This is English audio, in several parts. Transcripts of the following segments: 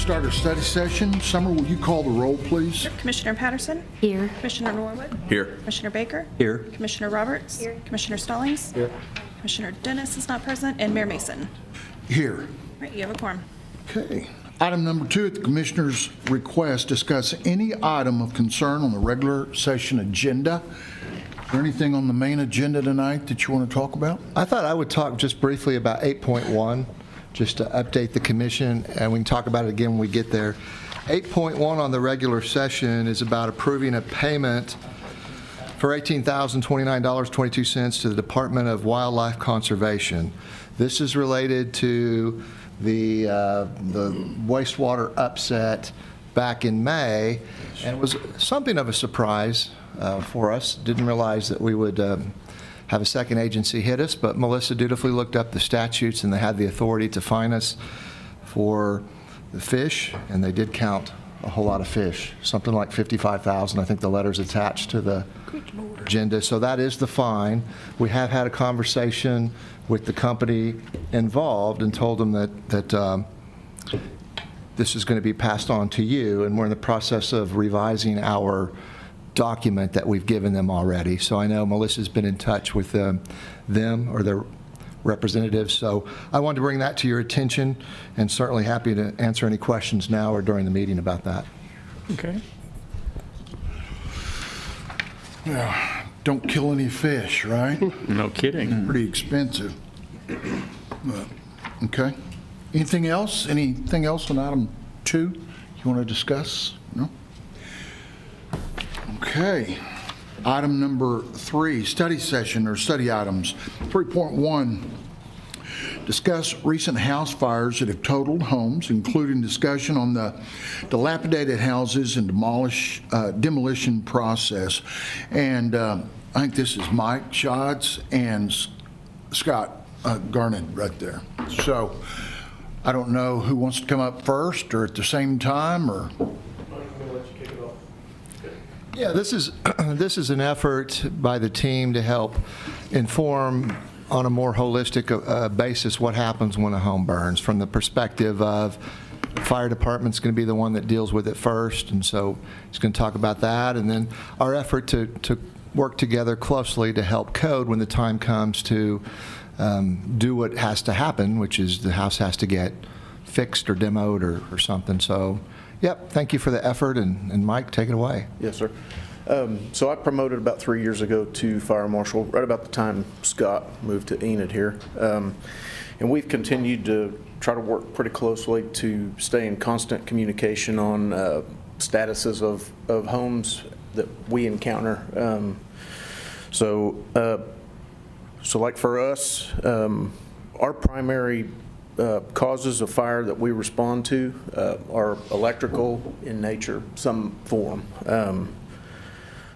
start our study session. Summer, will you call the roll, please? Commissioner Patterson? Here. Commissioner Norwood? Here. Commissioner Baker? Here. Commissioner Roberts? Here. Commissioner Stallings? Here. Commissioner Dennis is not present, and Mayor Mason. Here. All right, you have a quorum. Okay. Item number 2, at the Commissioner's request, discuss any item of concern on the regular session agenda. Is there anything on the main agenda tonight that you want to talk about? I thought I would talk just briefly about 8.1, just to update the commission, and we can talk about it again when we get there. 8.1 on the regular session is about approving a payment for $18,029.22 to the Department of Wildlife Conservation. This is related to the wastewater upset back in May, and it was something of a surprise for us. Didn't realize that we would have a second agency hit us, but Melissa dutifully looked up the statutes, and they had the authority to fine us for the fish, and they did count a whole lot of fish, something like 55,000. I think the letter's attached to the agenda, so that is the fine. We have had a conversation with the company involved and told them that this is going to be passed on to you, and we're in the process of revising our document that we've given them already. So I know Melissa's been in touch with them or their representatives. So I wanted to bring that to your attention, and certainly happy to answer any questions now or during the meeting about that. Okay. Yeah, don't kill any fish, right? No kidding. Pretty expensive. But, okay. Anything else? Anything else on item 2 you want to discuss? No? Okay. Item number 3, study session or study items. 3.1, discuss recent house fires that have totaled homes, including discussion on the dilapidated houses and demolition process. And I think this is Mike Schatz and Scott Garnett right there. So I don't know who wants to come up first or at the same time, or... Yeah, this is an effort by the team to help inform on a more holistic basis what happens when a home burns, from the perspective of the fire department's going to be the one that deals with it first, and so he's going to talk about that, and then our effort to work together closely to help code when the time comes to do what has to happen, which is the house has to get fixed or demoed or something. So. Yep, thank you for the effort, and Mike, take it away. Yes, sir. So I promoted about 3 years ago to fire marshal, right about the time Scott moved to Enid here. And we've continued to try to work pretty closely to stay in constant communication on statuses of homes that we encounter. So like for us, our primary causes of fire that we respond to are electrical in nature, some form.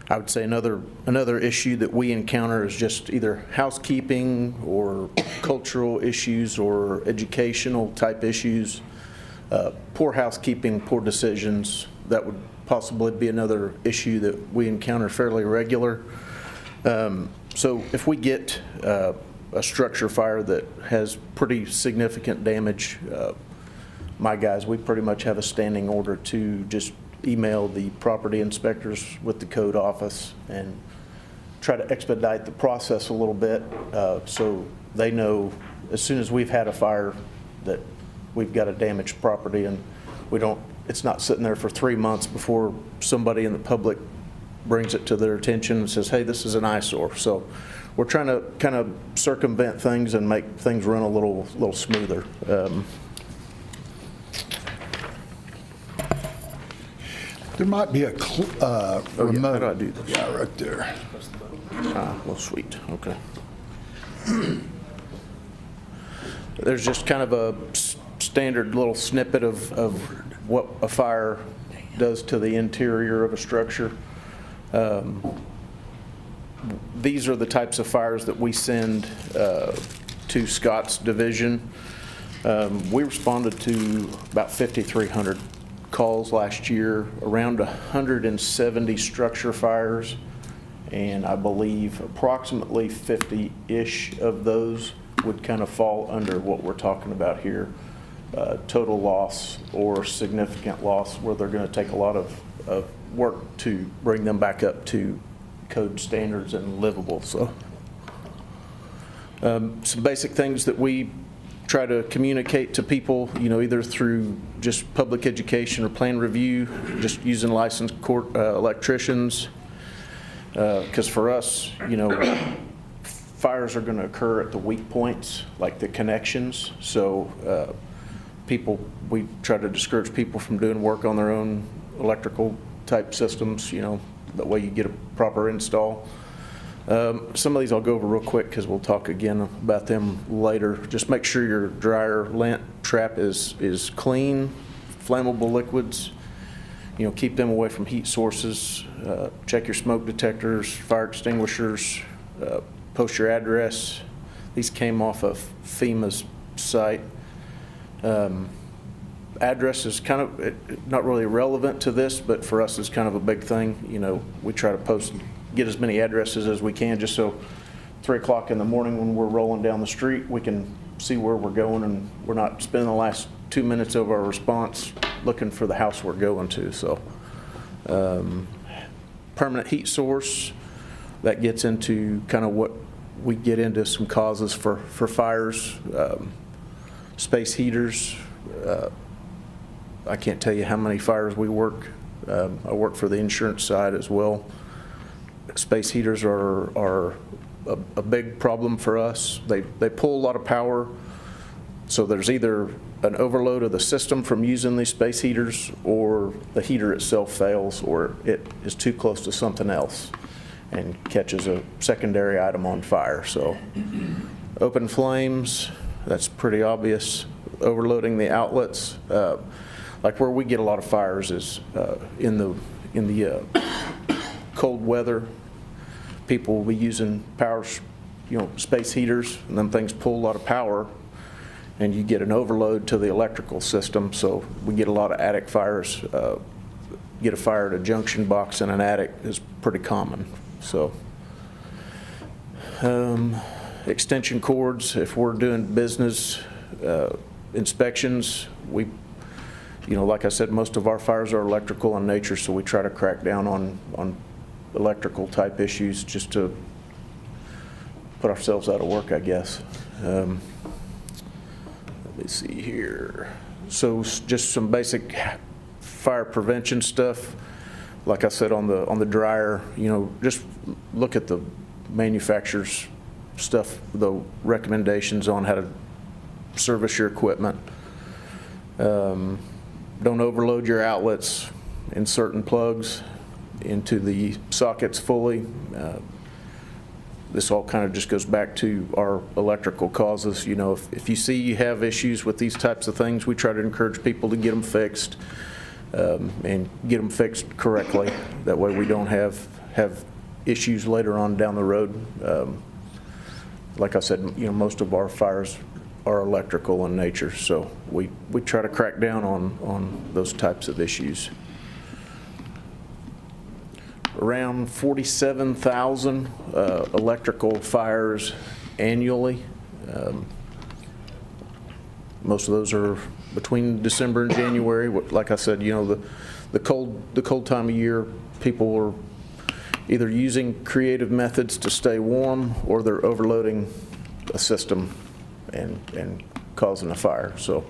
I would say another issue that we encounter is just either housekeeping or cultural issues or educational type issues. Poor housekeeping, poor decisions, that would possibly be another issue that we encounter fairly regular. So if we get a structure fire that has pretty significant damage, my guys, we pretty much have a standing order to just email the property inspectors with the code office and try to expedite the process a little bit, so they know as soon as we've had a fire that we've got a damaged property, and it's not sitting there for 3 months before somebody in the public brings it to their attention and says, hey, this is an eyesore. So we're trying to kind of circumvent things and make things run a little smoother. There might be a remote. How do I do this? Yeah, right there. Well, sweet. Okay. There's just kind of a standard little snippet of what a fire does to the interior of a structure. These are the types of fires that we send to Scott's division. We responded to about 5,300 calls last year, around 170 structure fires, and I believe approximately 50-ish of those would kind of fall under what we're talking about here. total loss or significant loss where they're going to take a lot of work to bring them back up to code standards and livable. So some basic things that we try to communicate to people, either through just public education or plan review, just using licensed electricians. Because for us, fires are going to occur at the weak points, like the connections. So we try to discourage people from doing work on their own electrical type systems, that way you get a proper install. Some of these I'll go over real quick because we'll talk again about them later. Just make sure your dryer lint trap is clean, flammable liquids. Keep them away from heat sources. Check your smoke detectors, fire extinguishers, post your address. These came off of FEMA's site. Address is kind of not really relevant to this, but for us it's kind of a big thing. We try to get as many addresses as we can, just so 3 o'clock in the morning when we're rolling down the street, we can see where we're going and we're not spending the last 2 minutes of our response looking for the house we're going to. So permanent heat source, that gets into kind of what we get into some causes for fires. Space heaters, I can't tell you how many fires we work. I work for the insurance side as well. Space heaters are a big problem for us. They pull a lot of power, so there's either an overload of the system from using these space heaters, or the heater itself fails, or it is too close to something else and catches a secondary item on fire. So open flames, that's pretty obvious. Overloading the outlets, like where we get a lot of fires is in the cold weather. People will be using space heaters, and them things pull a lot of power, and you get an overload to the electrical system. So we get a lot of attic fires. Get a fire at a junction box in an attic is pretty common. So extension cords, if we're doing business inspections, like I said, most of our fires are electrical in nature, so we try to crack down on electrical type issues just to put ourselves out of work, I guess. Let me see here. So just some basic fire prevention stuff. Like I said, on the dryer, just look at the manufacturer's stuff, the recommendations on how to service your equipment. Don't overload your outlets, insert plugs into the sockets fully. This all kind of just goes back to our electrical causes. If you see you have issues with these types of things, we try to encourage people to get them fixed, and get them fixed correctly. That way we don't have issues later on down the road. Like I said, most of our fires are electrical in nature, so we try to crack down on those types of issues. Around 47,000 electrical fires annually. Most of those are between December and January. Like I said, the cold time of year, people are either using creative methods to stay warm, or they're overloading a system and causing a fire. So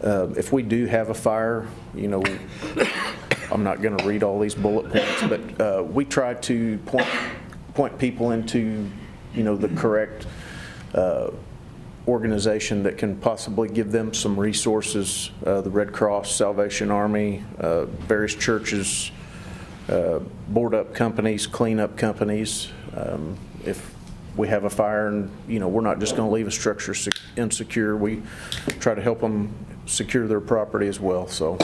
if we do have a fire, I'm not going to read all these bullet points, but we try to point people into the correct organization that can possibly give them some resources. The Red Cross, Salvation Army, various churches, board-up companies, clean-up companies. If we have a fire and we're not just going to leave a structure insecure, we try to help them secure their property as well. So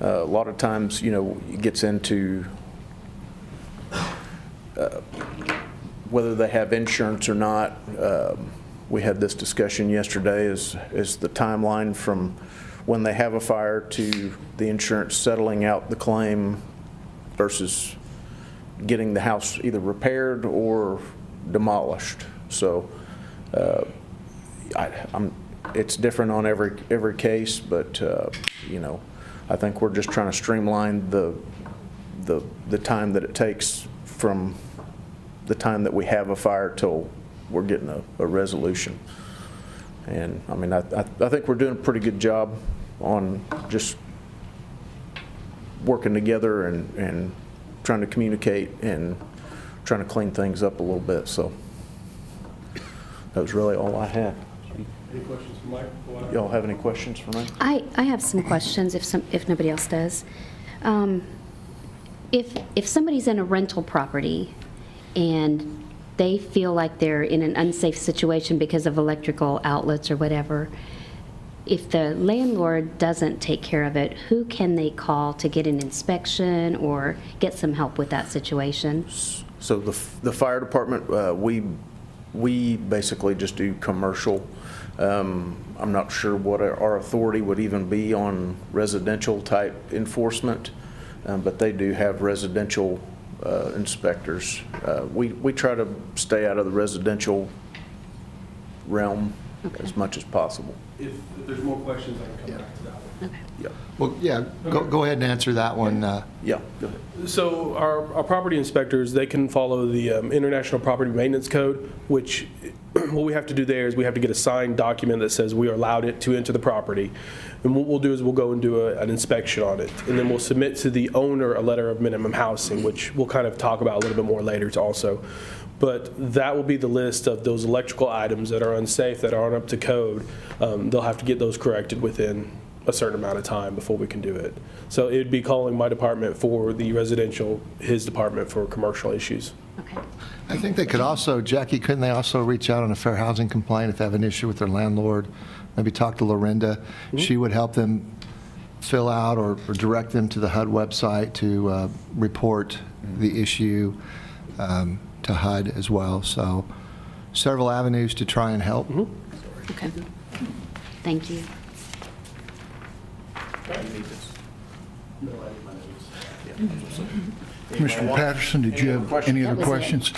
a lot of times it gets into whether they have insurance or not. We had this discussion yesterday, is the timeline from when they have a fire to the insurance settling out the claim versus getting the house either repaired or demolished. So it's different on every case, but I think we're just trying to streamline the time that it takes from the time that we have a fire till we're getting a resolution. And I mean, I think we're doing a pretty good job on just working together and trying to communicate and trying to clean things up a little bit. So that was really all I had. Any questions for Mike? Y'all have any questions for me? I have some questions if nobody else does. If somebody's in a rental property and they feel like they're in an unsafe situation because of electrical outlets or whatever, if the landlord doesn't take care of it, who can they call to get an inspection or get some help with that situation? So the fire department, we basically just do commercial. I'm not sure what our authority would even be on residential type enforcement, but they do have residential inspectors. We try to stay out of the residential realm as much as possible. If there's more questions, I can come back to that one. Okay. Yeah. Well, yeah, go ahead and answer that one. Yeah, go ahead. So our property inspectors, they can follow the International Property Maintenance Code, which what we have to do there is we have to get a signed document that says we are allowed it to enter the property. And what we'll do is we'll go and do an inspection on it. And then we'll submit to the owner a letter of minimum housing, which we'll kind of talk about a little bit more later also. But that will be the list of those electrical items that are unsafe, that aren't up to code. They'll have to get those corrected within a certain amount of time before we can do it. So it would be calling my department for the residential, his department for commercial issues. Okay. I think they could also, Jackie, couldn't they also reach out on a fair housing complaint if they have an issue with their landlord? Maybe talk to Lorinda. She would help them fill out or direct them to the HUD website to report the issue to HUD as well. So several avenues to try and help. Okay. Thank you. Mr. Patterson, did you have any other That was it. questions?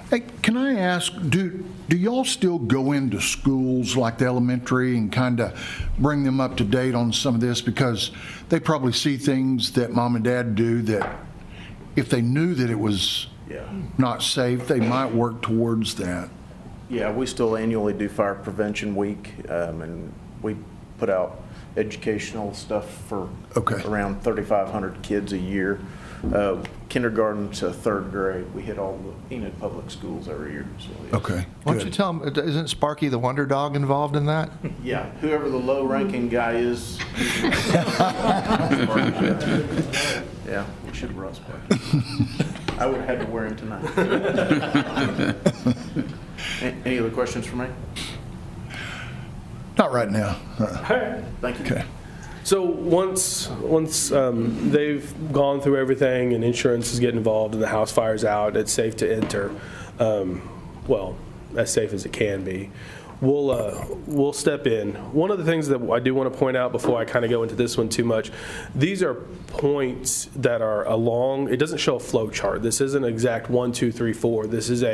Hey, can I ask, do y'all still go into schools like the elementary and kind of bring them up to date on some of this? Because they probably see things that mom and dad do that if they knew that it was Yeah. not safe, they might work towards that. Yeah, we still annually do Fire Prevention Week, and we put out educational stuff for Okay. around 3,500 kids a year. Kindergarten to third grade, we hit all the Enid public schools every year. So, yes. Okay, Why don't you good. tell them, isn't Sparky the Wonder Dog involved in that? Yeah, whoever the low-ranking guy is. Yeah, we should have brought Sparky. I would have had to wear him tonight. Any other questions for me? Not right now. Thank you. Okay. So once they've gone through everything and insurance is getting involved and the house fire's out, it's safe to enter, well, as safe as it can be, we'll step in. One of the things that I do want to point out before I kind of go into this one too much, these are points that are along, it doesn't show a flow chart. This isn't an exact 1, 2, 3, 4. This is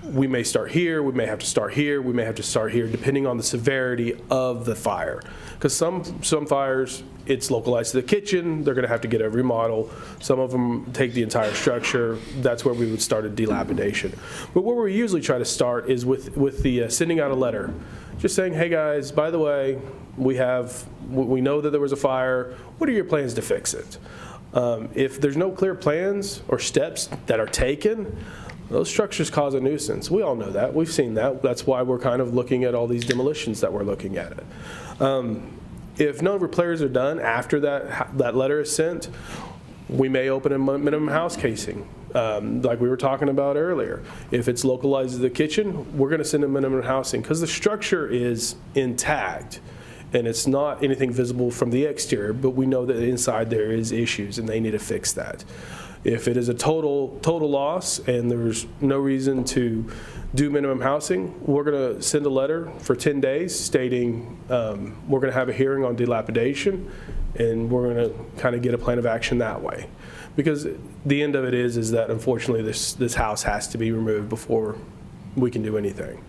we may start here, we may have to start here, we may have to start here, depending on the severity of the fire. Because some fires, it's localized to the kitchen, they're going to have to get a remodel. Some of them take the entire structure. That's where we would start a dilapidation. But where we usually try to start is with the sending out a letter, just saying, hey guys, by the way, we know that there was a fire. What are your plans to fix it? If there's no clear plans or steps that are taken, those structures cause a nuisance. We all know that. We've seen that. That's why we're kind of looking at all these demolitions that we're looking at. If no repairs are done after that letter is sent, we may open a minimum house casing, like we were talking about earlier. If it's localized to the kitchen, we're going to send a minimum housing because the structure is intact and it's not anything visible from the exterior, but we know that inside there is issues and they need to fix that. If it is a total loss and there's no reason to do minimum housing, we're going to send a letter for 10 days stating we're going to have a hearing on dilapidation, and we're going to kind of get a plan of action that way. Because the end of it is that unfortunately this house has to be removed before we can do anything.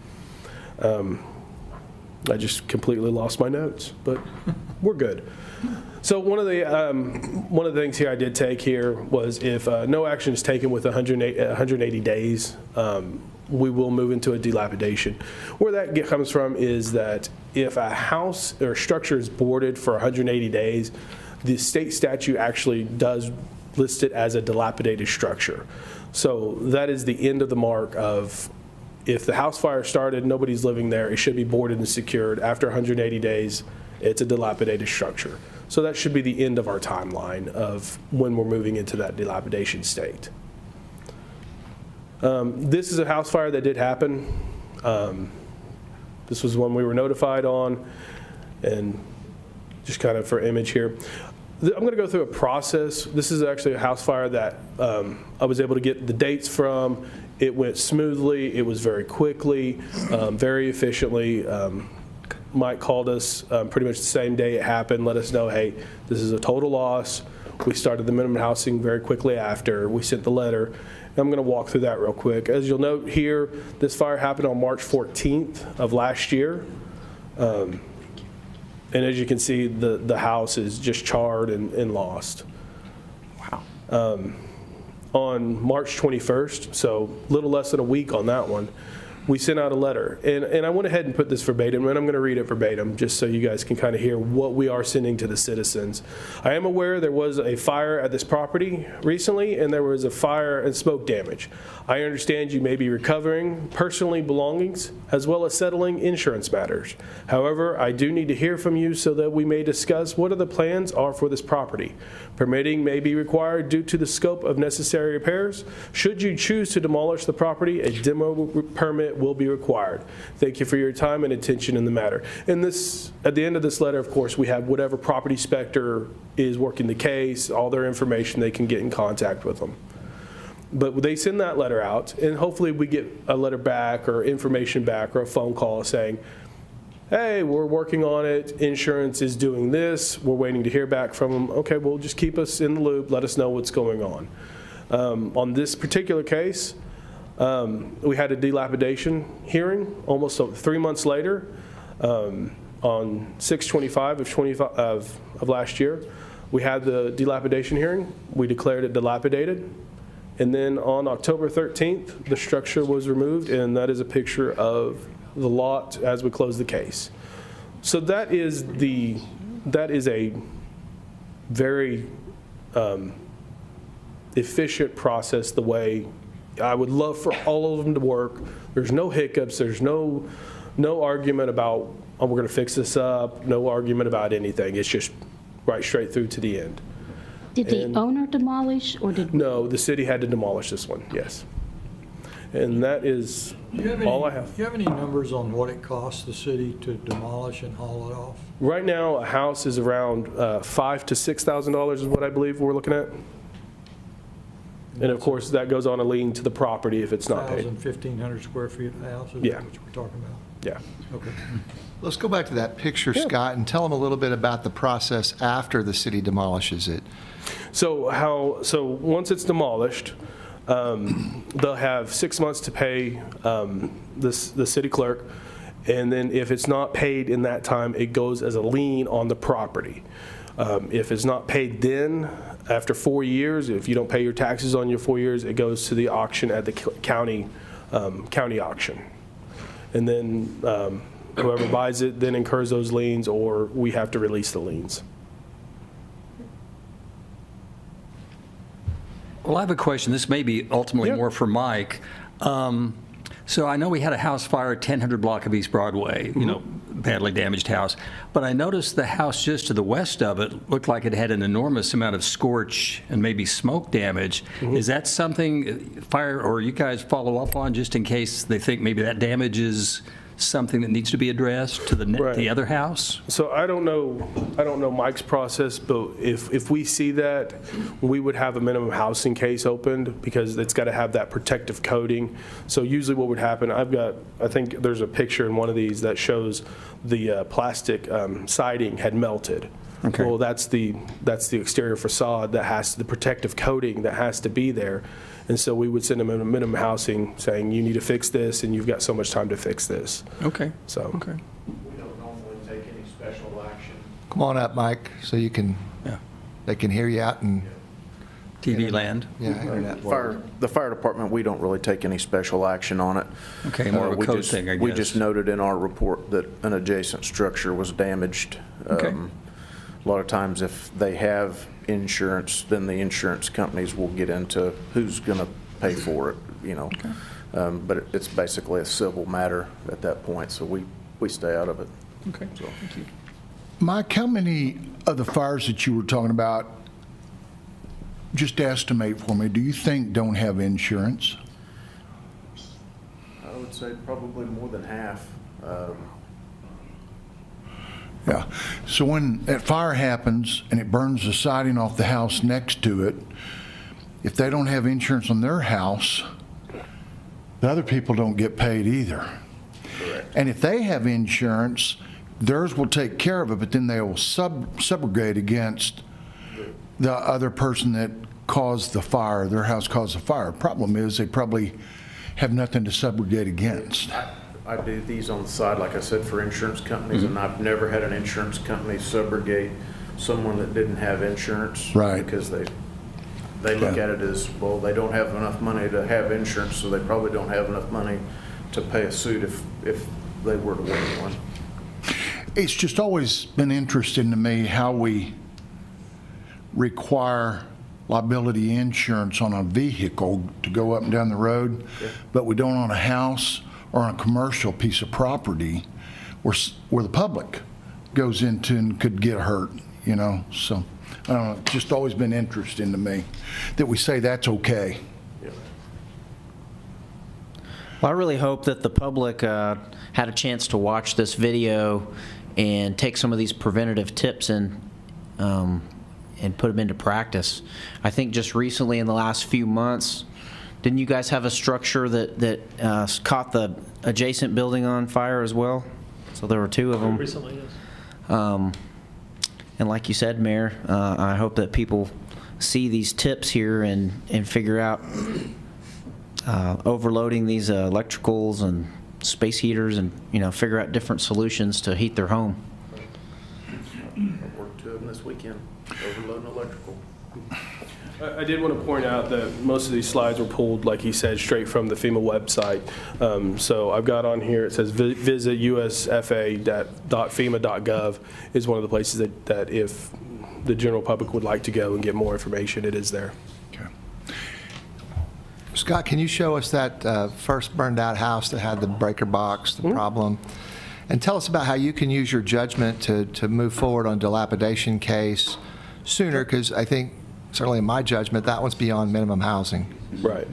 I just completely lost my notes, but we're good. So one of the things here I did take here was if no action is taken with 180 days, we will move into a dilapidation. Where that comes from is that if a house or structure is boarded for 180 days, the state statute actually does list it as a dilapidated structure. So that is the end of the mark of if the house fire started, nobody's living there, it should be boarded and secured. After 180 days, it's a dilapidated structure. So that should be the end of our timeline of when we're moving into that dilapidation state. This is a house fire that did happen. This was one we were notified on, and just kind of for image here. I'm going to go through a process. This is actually a house fire that I was able to get the dates from. It went smoothly. It was very quickly, very efficiently. Mike called us pretty much the same day it happened, let us know, hey, this is a total loss. We started the minimum housing very quickly after. We sent the letter. And I'm going to walk through that real quick. As you'll note here, this fire happened on March 14th of last year. And as you can see, the house is just charred and lost. Wow. On March 21st, so a little less than a week on that one, we sent out a letter. And I went ahead and put this verbatim, and I'm going to read it verbatim just so you guys can kind of hear what we are sending to the citizens. I am aware there was a fire at this property recently, and there was a fire and smoke damage. I understand you may be recovering personal belongings as well as settling insurance matters. However, I do need to hear from you so that we may discuss what the plans are for this property. Permitting may be required due to the scope of necessary repairs. Should you choose to demolish the property, a demo permit will be required. Thank you for your time and attention in the matter. And this, at the end of this letter, of course, we have whatever property inspector is working the case, all their information, they can get in contact with them. But they send that letter out, and hopefully we get a letter back or information back or a phone call saying, hey, we're working on it, insurance is doing this, we're waiting to hear back from them. Okay, well, just keep us in the loop, let us know what's going on. On this particular case, we had a dilapidation hearing almost 3 months later on 6/25 of last year. We had the dilapidation hearing. We declared it dilapidated. And then on October 13th, the structure was removed, and that is a picture of the lot as we close the case. So that is a very efficient process, the way I would love for all of them to work. There's no hiccups. There's no argument about, oh, we're going to fix this up. No argument about anything. It's just right straight through to the end. Did the owner demolish, or did? No, the city had to demolish this one, yes. And that is all I have. Do you have any numbers on what it costs the city to demolish and haul it off? Right now, a house is around $5,000 to $6,000 is what I believe we're looking at. And of course, that goes on a lien to the property if it's not paid. 1,500 square feet house, is Yeah. that what we're talking about? Yeah. Okay. Let's go back to that picture, Yeah. Scott, and tell them a little bit about the process after the city demolishes it. So once it's demolished, they'll have 6 months to pay the city clerk, and then if it's not paid in that time, it goes as a lien on the property. If it's not paid then, after 4 years, if you don't pay your taxes on your 4 years, it goes to the auction at the county auction. And then whoever buys it then incurs those liens, or we have to release the liens. Well, I have a question. This may be ultimately Yeah. more for Mike. So I know we had a house fire at 1000 block of East Broadway, badly damaged house. But I noticed the house just to the west of it looked like it had an enormous amount of scorch and maybe smoke damage. Is that something fire or you guys follow up on just in case they think maybe that damage is something that needs to be addressed to Right. the other house? So I don't know Mike's process, but if we see that, we would have a minimum housing case opened because it's got to have that protective coating. So usually what would happen, I think there's a picture in one of these that shows the plastic siding had melted. Okay. Well, that's the exterior facade that has the protective coating that has to be there. And so we would send them a minimum housing saying, you need to fix this and you've got so much time to fix this. Okay. So. Okay. We don't normally take any special action. Come on up, Mike, so you can, Yeah. they can hear you out in, TV land? yeah, internet world. The fire department, we don't really take any special action on it. Okay, more of a We code just- thing, I We guess. just noted in our report that an adjacent structure was damaged. Okay. A lot of times if they have insurance, then the insurance companies will get into who's going to pay for it, you know. But it's basically a civil matter at that point, so we stay out of it. Okay, thank you. Mike, how many of the fires that you were talking about, just estimate for me, do you think don't have insurance? I would say probably more than half. Yeah. So when that fire happens and it burns the siding off the house next to it, if they don't have insurance on their house, the other people don't get paid either. Correct. And if they have insurance, theirs will take care of it, but then they will subrogate against the other person that caused the fire, their house caused the fire. Problem is, they probably have nothing to subrogate against. I do these on the side, like I said, for insurance companies, and I've never had an insurance company subrogate someone that didn't have insurance. Right. Because they look Yeah. at it as, well, they don't have enough money to have insurance, so they probably don't have enough money to pay a suit if they were to win one. It's just always been interesting to me how we require liability insurance on a vehicle to go up and down the road, but we don't on a house or on a commercial piece of property where the public goes into and could get hurt, you know? So, I don't know, it's just always been interesting to me that we say that's okay. Well, I really hope that the public had a chance to watch this video and take some of these preventative tips and put them into practice. I think just recently in the last few months, didn't you guys have a structure that caught the adjacent building on fire as well? So there were two of them. Recently, yes. And like you said, Mayor, I hope that people see these tips here and figure out overloading these electricals and space heaters and, figure out different solutions to heat their home. I worked 2 of them this weekend, overloading electrical. I did want to point out that most of these slides were pulled, like he said, straight from the FEMA website. So I've got on here, it says visit usfa.fema.gov is one of the places that if the general public would like to go and get more information, it is there. Scott, can you show us that first burned out house that had the breaker box, the problem? And tell us about how you can use your judgment to move forward on dilapidation case sooner, because I think, certainly in my judgment, that one's beyond minimum housing. Right.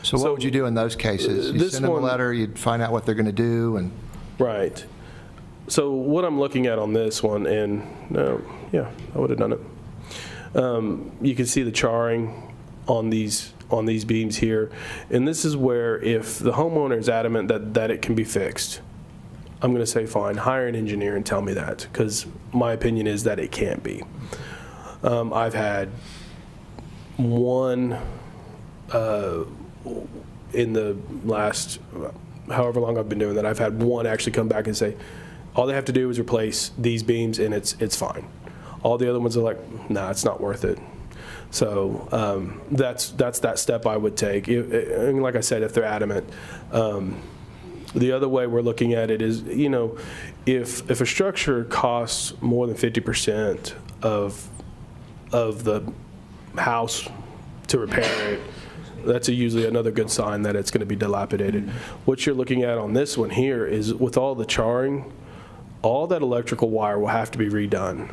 So what would you do in those cases? You this send them a one- letter, you'd find out what they're going to do, and Right. So what I'm looking at on this one, and yeah, I would have done it. You can see the charring on these beams here, and this is where if the homeowner is adamant that it can be fixed, I'm going to say fine, hire an engineer and tell me that, because my opinion is that it can't be. I've had one in the last however long I've been doing that, I've had one actually come back and say, all they have to do is replace these beams and it's fine. All the other ones are like, nah, it's not worth it. So that's that step I would take. And like I said, if they're adamant. The other way we're looking at it is, if a structure costs more than 50% of the house to repair it, that's usually another good sign that it's going to be dilapidated. What you're looking at on this one here is with all the charring, all that electrical wire will have to be redone.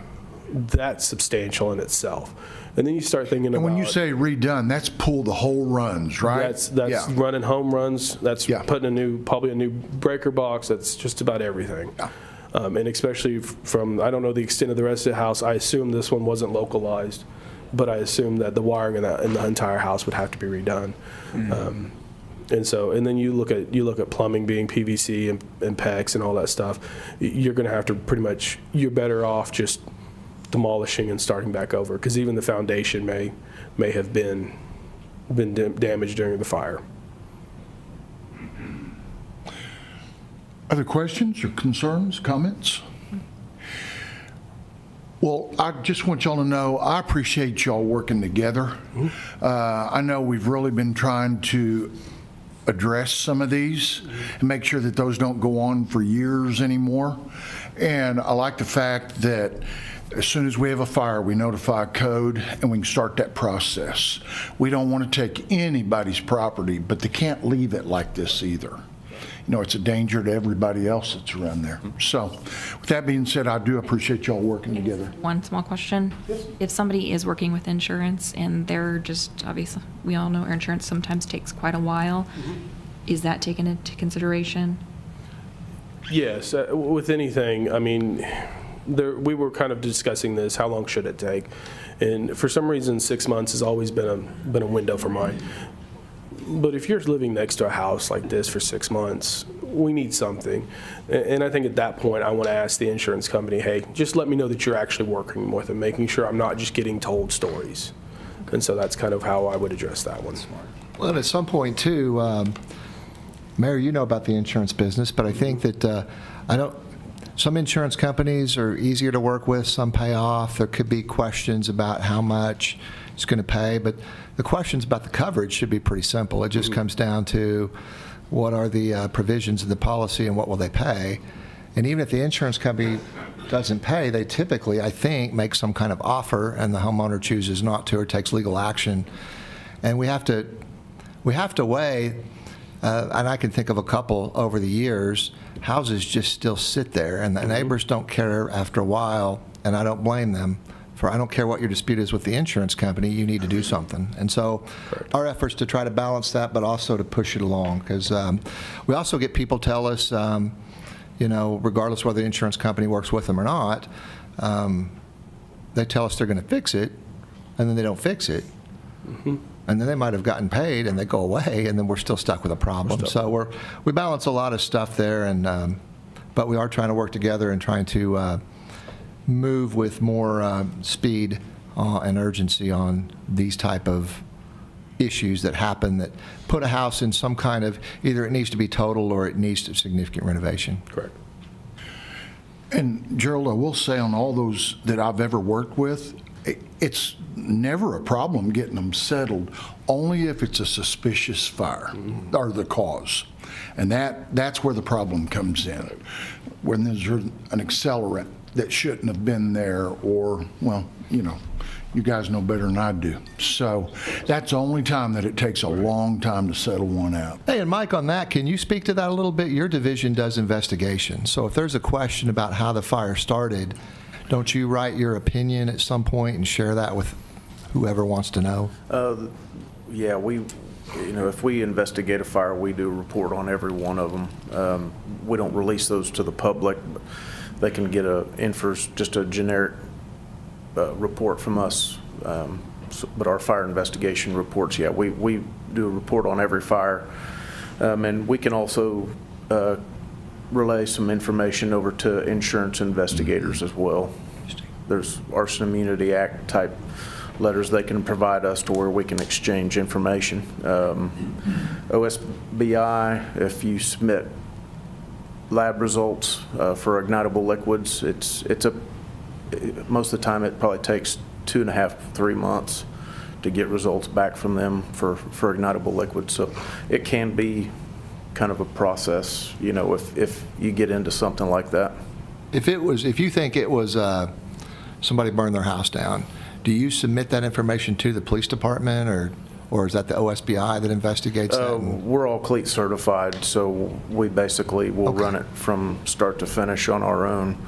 that's substantial in itself. And then you start thinking about. And when you say redone, that's pull the whole runs, right? That's Yeah. running home runs. That's Yeah. putting probably a new breaker box. That's just about everything. Yeah. And especially from, I don't know the extent of the rest of the house. I assume this one wasn't localized, but I assume that the wiring in the entire house would have to be redone. And then you look at plumbing being PVC and PEX and all that stuff. You're going to have to you're better off just demolishing and starting back over, because even the foundation may have been damaged during the fire. Other questions or concerns, comments? Well, I just want y'all to know, I appreciate y'all working together. I know we've really been trying to address some of these and make sure that those don't go on for years anymore. And I like the fact that as soon as we have a fire, we notify code and we can start that process. We don't want to take anybody's property, but they can't leave it like this either. You know, it's a danger to everybody else that's around there. So with that being said, I do appreciate y'all working together. One small question. If somebody is working with insurance and they're just, obviously, we all know our insurance sometimes takes quite a while, is that taken into consideration? Yes, with anything, I mean, we were kind of discussing this, how long should it take? And for some reason, 6 months has always been a window for mine. But if you're living next to a house like this for 6 months, we need something. And I think at that point, I want to ask the insurance company, hey, just let me know that you're actually working with them, making sure I'm not just getting told stories. And so that's kind of how I would address that one. Well, and at some point, too, Mary, you know about the insurance business, but I think that some insurance companies are easier to work with, some pay off. There could be questions about how much it's going to pay, but the questions about the coverage should be pretty simple. It just comes down to what are the provisions of the policy and what will they pay. And even if the insurance company doesn't pay, they typically, I think, make some kind of offer and the homeowner chooses not to or takes legal action. And we have to weigh, and I can think of a couple over the years, houses just still sit there and the neighbors don't care after a while, and I don't blame them. I don't care what your dispute is with the insurance company, you need to do something. And so our efforts to try to balance that, but also to push it along, because we also get people tell us, regardless whether the insurance company works with them or not, they tell us they're going to fix it, and then they don't fix it. And then they might have gotten paid, and they go away, and then we're still stuck with a problem. So we balance a lot of stuff there, and but we are trying to work together and trying to move with more speed and urgency on these type of issues that happen that put a house in some kind of, either it needs to be total or it needs significant renovation. Correct. And Gerald, I will say on all those that I've ever worked with, it's never a problem getting them settled, only if it's a suspicious fire or the cause. And that's where the problem comes in, when there's an accelerant that shouldn't have been there, or, well, you guys know better than I do. So that's the only time that it takes a long time to settle one out. Hey, and Mike, on that, can you speak to that a little bit? Your division does investigations. So if there's a question about how the fire started, don't you write your opinion at some point and share that with whoever wants to know? Yeah, if we investigate a fire, we do a report on every one of them. We don't release those to the public. They can get just a generic report from us. But our fire investigation reports, we do a report on every fire. And we can also relay some information over to insurance investigators as well. There's Arson Immunity Act type letters they can provide us to where we can exchange information. OSBI, if you submit lab results for ignitable liquids, most of the time it probably takes 2.5 to 3 months to get results back from them for ignitable liquids. So it can be kind of a process, if you get into something like that. If you think it was somebody burned their house down, do you submit that information to the police department, or is that the OSBI that investigates that? We're all CLEAT certified, so we basically will run it from start to finish on our own.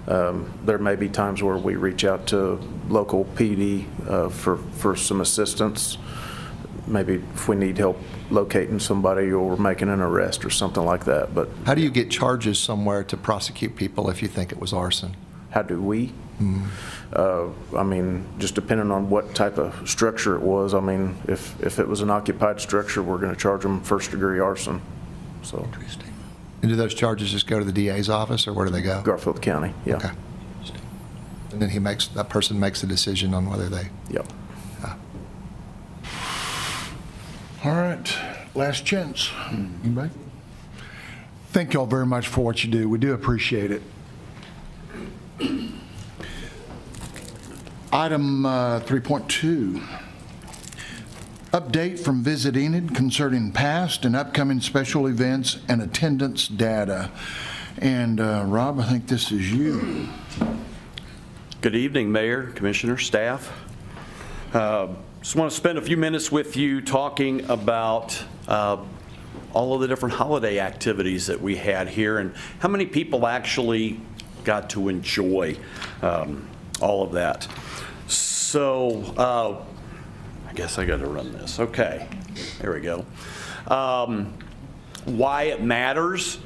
There may be times where we reach out to local PD for some assistance, maybe if we need help locating somebody or making an arrest or something like that. But How do you get charges somewhere to prosecute people if you think it was arson? how do we? I mean, just depending on what type of structure it was. I mean, if it was an occupied structure, we're going to charge them first-degree arson. So, And do those charges just go to the DA's office, or where do they go? Garfield County, yeah. Okay. And then that person makes a decision on whether they... Yep. All right, last chance. Anybody? Thank y'all very much for what you do. We do appreciate it. Item 3.2, update from Visit Enid concerning past and upcoming special events and attendance data. And Rob, I think this is you. Good evening, Mayor, Commissioner, staff. Just want to spend a few minutes with you talking about all of the different holiday activities that we had here and how many people actually got to enjoy all of that. So I guess I got to run this. Okay, there we go. Why it matters.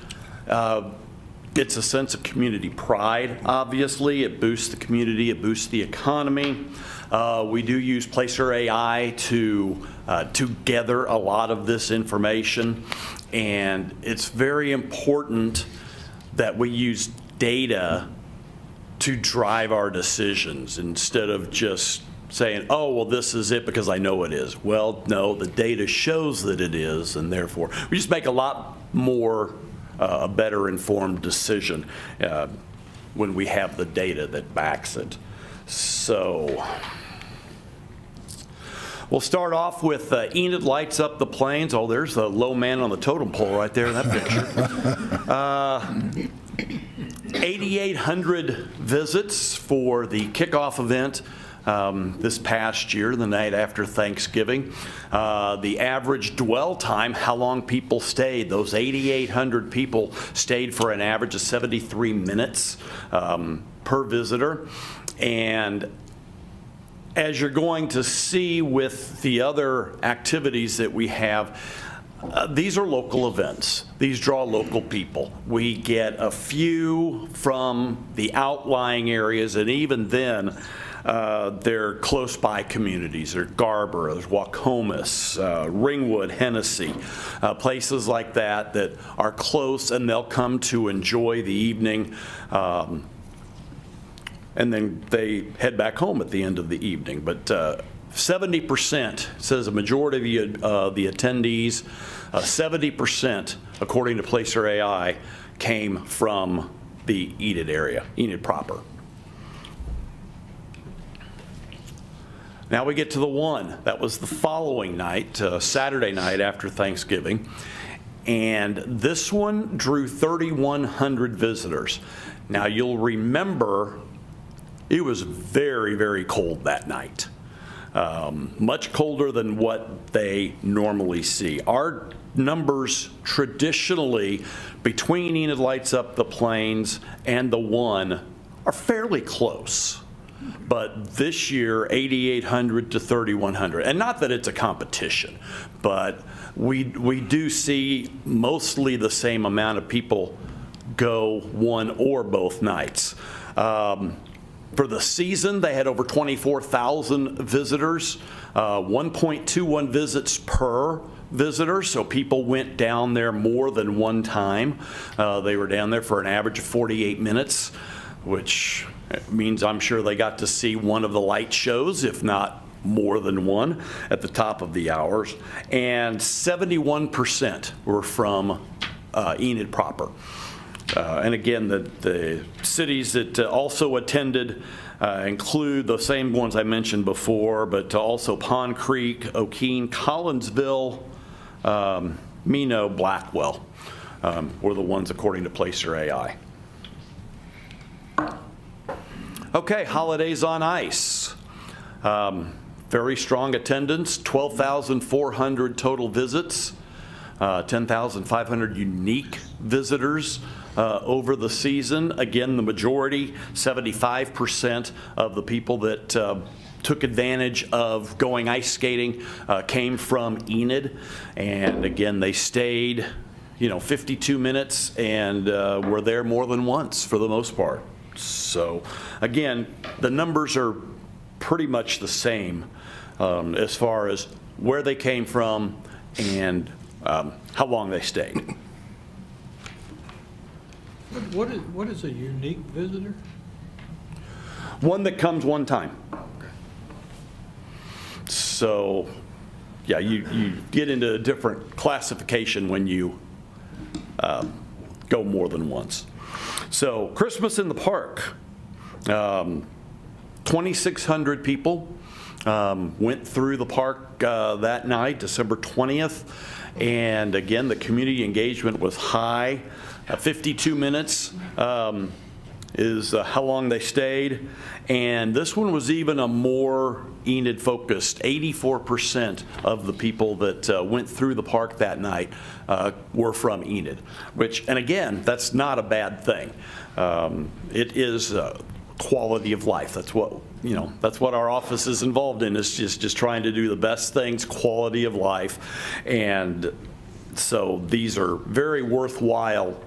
It's a sense of community pride, obviously. It boosts the community, it boosts the economy. We do use Placer AI to gather a lot of this information, and it's very important that we use data to drive our decisions instead of just saying, oh, well, this is it because I know it is. Well, no, the data shows that it is, and therefore we just make a lot more a better informed decision when we have the data that backs it. So we'll start off with Enid lights up the plains. Oh, there's the low man on the totem pole right there in that picture. 8,800 visits for the kickoff event this past year, the night after Thanksgiving. The average dwell time, how long people stayed, those 8,800 people stayed for an average of 73 minutes per visitor. And as you're going to see with the other activities that we have, these are local events. These draw local people. We get a few from the outlying areas, and even then, they're close by communities. There's Garber, there's Waukomis, Ringwood, Hennessy, places like that that are close, and they'll come to enjoy the evening. And then they head back home at the end of the evening. But 70% says a majority of the attendees, 70%, according to Placer AI, came from the Enid area, Enid proper. Now we get to the one. That was the following night, Saturday night after Thanksgiving. And this one drew 3,100 visitors. Now you'll remember it was very, very cold that night. Much colder than what they normally see. Our numbers traditionally between Enid Lights Up the Plains and the one are fairly close. But this year, 8,800 to 3,100. And not that it's a competition, but we do see mostly the same amount of people go one or both nights. For the season, they had over 24,000 visitors, 1.21 visits per visitor, so people went down there more than one time. They were down there for an average of 48 minutes, which means I'm sure they got to see one of the light shows, if not more than one, at the top of the hours. And 71% were from Enid proper. And again, the cities that also attended include the same ones I mentioned before, but also Pond Creek, O'Keene, Collinsville, Mino, Blackwell were the ones according to Placer AI. Okay, holidays on ice. Very strong attendance, 12,400 total visits, 10,500 unique visitors. over the season. Again, the majority, 75% of the people that took advantage of going ice skating came from Enid. And again, they stayed, 52 minutes and were there more than once for the most part. So again, the numbers are pretty much the same as far as where they came from and how long they stayed. What is a unique visitor? One that comes one time. So, yeah, you get into a different classification when you go more than once. So, Christmas in the Park, 2,600 people went through the park that night, December 20th. And again, the community engagement was high. 52 minutes is how long they stayed. And this one was even a more Enid focused. 84% of the people that went through the park that night were from Enid, and again, that's not a bad thing. It is quality of life. That's what our office is involved in, is just trying to do the best things, quality of life. And so these are very worthwhile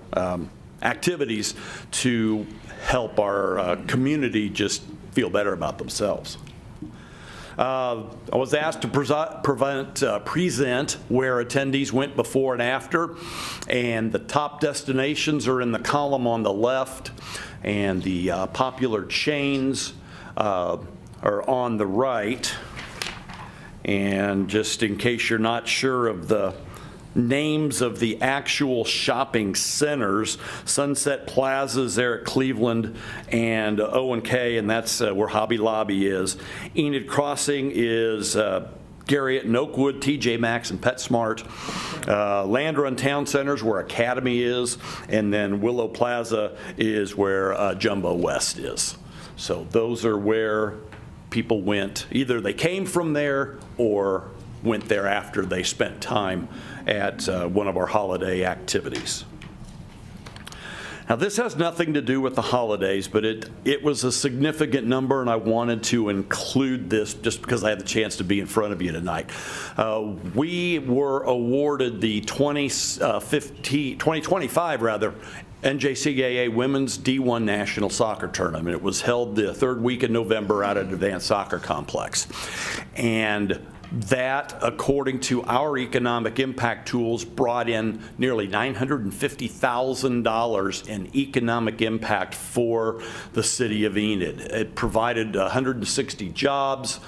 activities to help our community just feel better about themselves. I was asked to present where attendees went before and after, and the top destinations are in the column on the left, and the popular chains are on the right. And just in case you're not sure of the names of the actual shopping centers, Sunset Plaza is there at Cleveland and O&K, and that's where Hobby Lobby is. Enid Crossing is Garriott and Oakwood, TJ Maxx and PetSmart. Land Run Town Centers where Academy is, and then Willow Plaza is where Jumbo West is. So those are where people went. Either they came from there or went there after they spent time at one of our holiday activities. Now, this has nothing to do with the holidays, but it was a significant number, and I wanted to include this just because I had the chance to be in front of you tonight. We were awarded the 2025 NJCAA Women's D1 National Soccer Tournament. It was held the third week in November out at Advanced Soccer Complex. And that, according to our economic impact tools, brought in nearly $950,000 in economic impact for the city of Enid. It provided 160 jobs,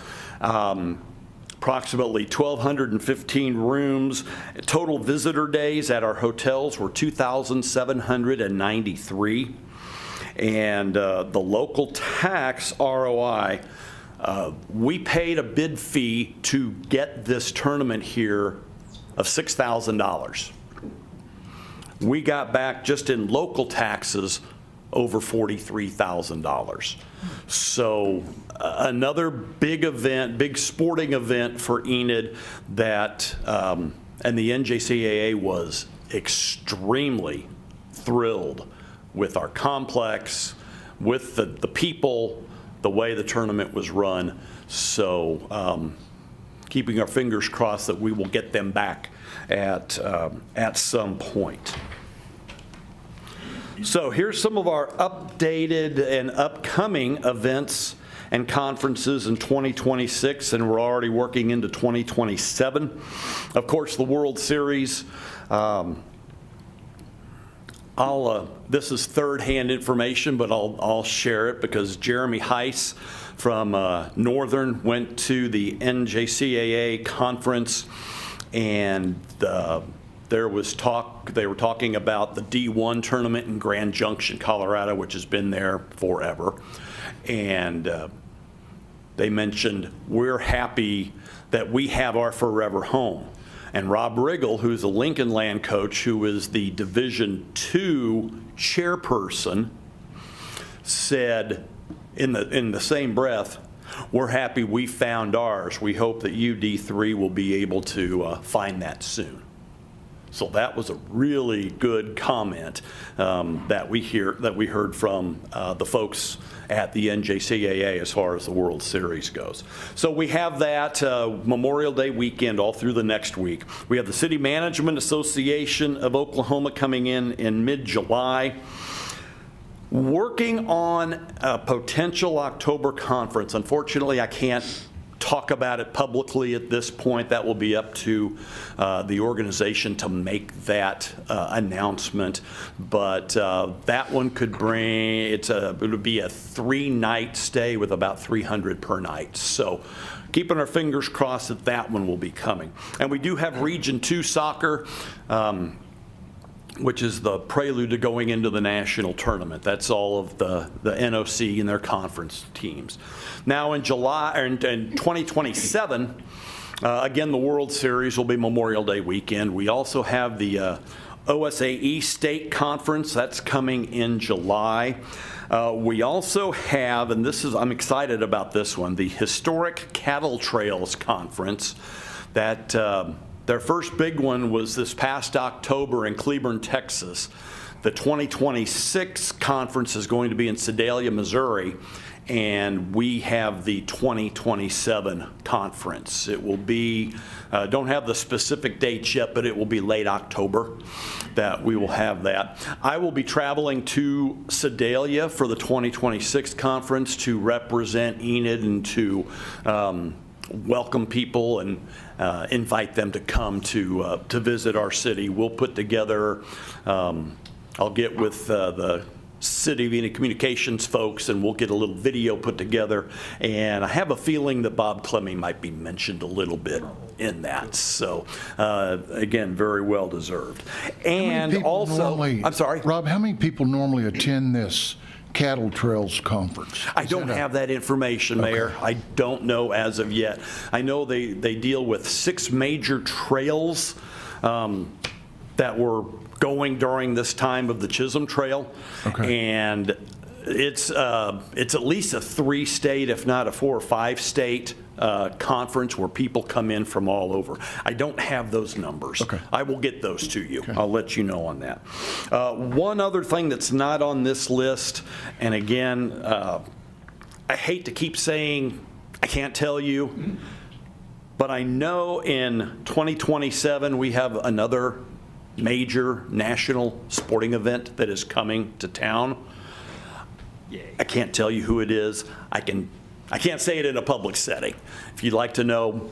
approximately 1,215 rooms. Total visitor days at our hotels were 2,793. And the local tax ROI, we paid a bid fee to get this tournament here of $6,000. We got back just in local taxes over $43,000. So another big event, big sporting event for Enid that, and the NJCAA was extremely thrilled with our complex, with the people, the way the tournament was run. So keeping our fingers crossed that we will get them back at some point. So here's some of our updated and upcoming events and conferences in 2026, and we're already working into 2027. Of course, the World Series. This is third-hand information, but I'll share it because Jeremy Heiss from Northern went to the NJCAA conference, and there was talk. They were talking about the D1 tournament in Grand Junction, Colorado, which has been there forever, and they mentioned we're happy that we have our forever home. And Rob Riggle, who's a Lincoln Land coach, who is the Division II chairperson, said in the same breath, we're happy we found ours. We hope that you, D3, will be able to find that soon. So that was a really good comment that we heard from the folks at the NJCAA as far as the World Series goes. So we have that Memorial Day weekend all through the next week. We have the City Management Association of Oklahoma coming in mid-July. Working on a potential October conference. Unfortunately, I can't talk about it publicly at this point. That will be up to the organization to make that announcement. But that one could bring, it would be a 3-night stay with about 300 per night. So keeping our fingers crossed that that one will be coming. And we do have Region 2 soccer, which is the prelude to going into the national tournament. That's all of the NOC and their conference teams. Now in July, or in 2027, again, the World Series will be Memorial Day weekend. We also have the OSAE State Conference. That's coming in July. We also have, and I'm excited about this one, the Historic Cattle Trails Conference. That their first big one was this past October in Cleburne, Texas. The 2026 conference is going to be in Sedalia, Missouri, and we have the 2027 conference. It will be, don't have the specific dates yet, but it will be late October that we will have that. I will be traveling to Sedalia for the 2026 conference to represent Enid and to welcome people and invite them to come to visit our city. We'll put together, I'll get with the City of Enid Communications folks, and we'll get a little video put together. And I have a feeling that Bob Clemming might be mentioned a little bit in that. So, again, very well deserved. And also, I'm sorry? Rob, how many people normally attend this Cattle Trails Conference? I don't have that information, Mayor. I don't know as of yet. I know they deal with 6 major trails that were going during this time of the Chisholm Trail. And it's at least a 3-state, if not a 4 or 5-state conference where people come in from all over. I don't have those numbers. I will get those to you. I'll let you know on that. One other thing that's not on this list, and again, I hate to keep saying I can't tell you, but I know in 2027 we have another major national sporting event that is coming to town. I can't tell you who it is. I can't say it in a public setting. If you'd like to know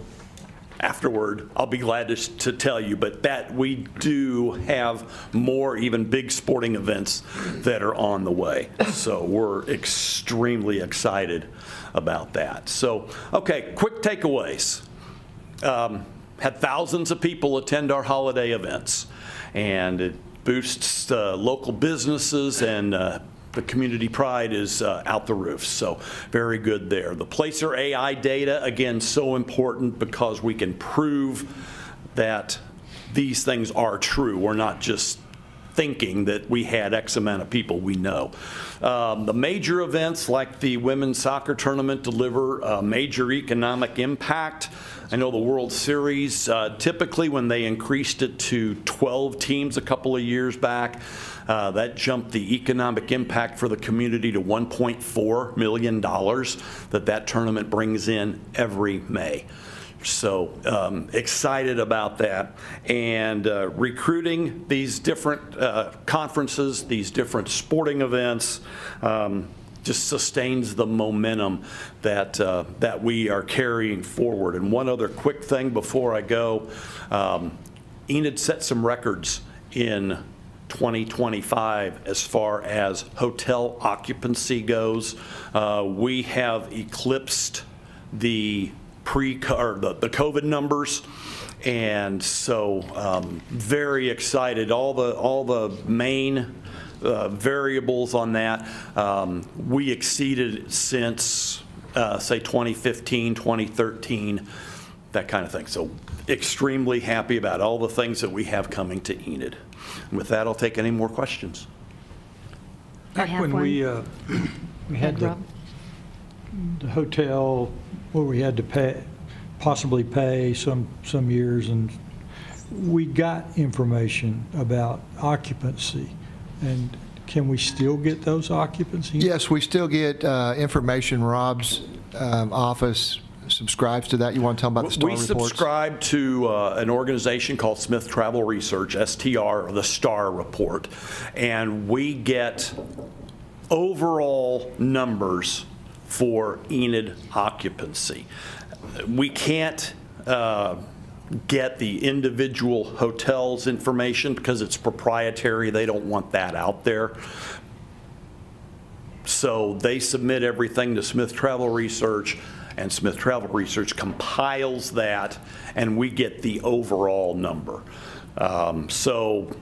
afterward, I'll be glad to tell you, but that we do have more even big sporting events that are on the way. So we're extremely excited about that. So, okay, quick takeaways. Had thousands of people attend our holiday events, and it boosts local businesses, and the community pride is out the roof. So very good there. The Placer AI data, again, so important because we can prove that these things are true. We're not just thinking that we had X amount of people. We know. The major events like the women's soccer tournament deliver a major economic impact. I know the World Series, typically when they increased it to 12 teams a couple of years back, that jumped the economic impact for the community to $1.4 million that tournament brings in every May. So excited about that. And recruiting these different conferences, these different sporting events, just sustains the momentum that we are carrying forward. And one other quick thing before I go, Enid set some records in 2025 as far as hotel occupancy goes. We have eclipsed the the COVID numbers, and so very excited. All the main variables on that we exceeded since say 2015, 2013, that kind of thing. So extremely happy about all the things that we have coming to Enid. And with that, I'll take any more questions. I have When one. we had the hotel where we had to possibly pay some years, and we got information about occupancy, and can we still get those occupancy? Yes, we still get information. Rob's office subscribes to that. You want to tell them about the STAR We reports? subscribe to an organization called Smith Travel Research, STR, or the STAR report, and we get overall numbers for Enid occupancy. We can't get the individual hotels' information because it's proprietary. They don't want that out there. So they submit everything to Smith Travel Research, and Smith Travel Research compiles that, and we get the overall number. So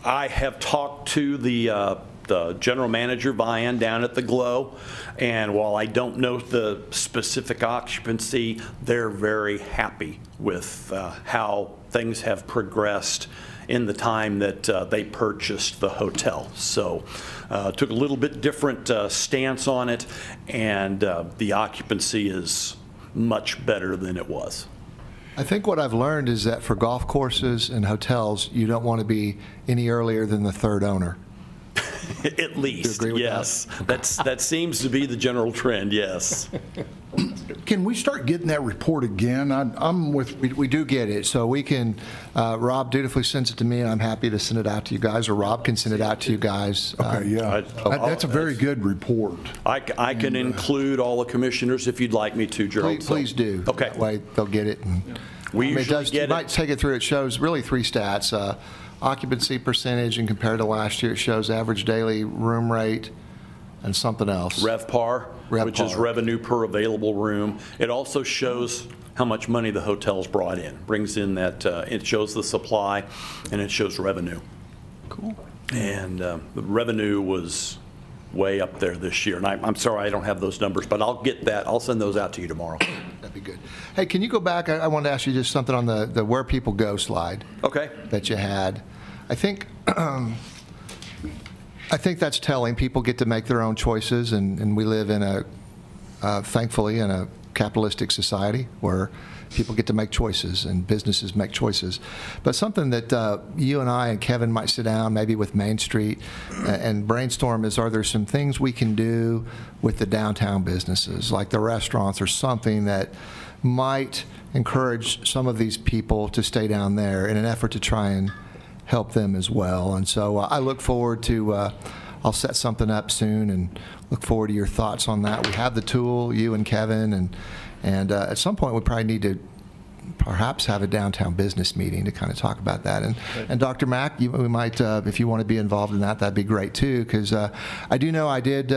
I have talked to the general manager, Vian, down at the Glow, and while I don't know the specific occupancy, they're very happy with how things have progressed in the time that they purchased the hotel. So took a little bit different stance on it, and the occupancy is much better than it was. I think what I've learned is that for golf courses and hotels, you don't want to be any earlier than the third owner. At least, agree with yes. That seems to be the general trend, yes. Can we start getting that report again? I'm with, We do get it, so we can, Rob dutifully sends it to me, and I'm happy to send it out to you guys, or Rob can send it out to you guys. okay, yeah. That's a very good report. I can include all the commissioners if you'd like me to, Gerald. Please do. Okay. That way they'll get it. And, We it usually does, get you might it. take it through, it shows really three stats. Occupancy percentage, and compared to last year, it shows average daily room rate and something else. RevPAR, which is RevPAR. revenue per available room. It also shows how much money the hotel's brought in. Brings in that, it shows the supply, and it shows revenue. Cool. And the revenue was way up there this year. And I'm sorry I don't have those numbers, but I'll get that. I'll send those out to you tomorrow. That'd be good. Hey, can you go back? I wanted to ask you just something on the where people go slide Okay. that you had. I think that's telling. People get to make their own choices, and we live in thankfully, in a capitalistic society where people get to make choices and businesses make choices. But something that you and I and Kevin might sit down maybe with Main Street and brainstorm is, are there some things we can do with the downtown businesses, like the restaurants, or something that might encourage some of these people to stay down there in an effort to try and help them as well. And so I look forward to, I'll set something up soon and look forward to your thoughts on that. We have the tool, you and Kevin, and at some point we probably need to perhaps have a downtown business meeting to kind of talk about that. And Dr. Mack, we might, if you want to be involved in that, that'd be great too, because I do know I did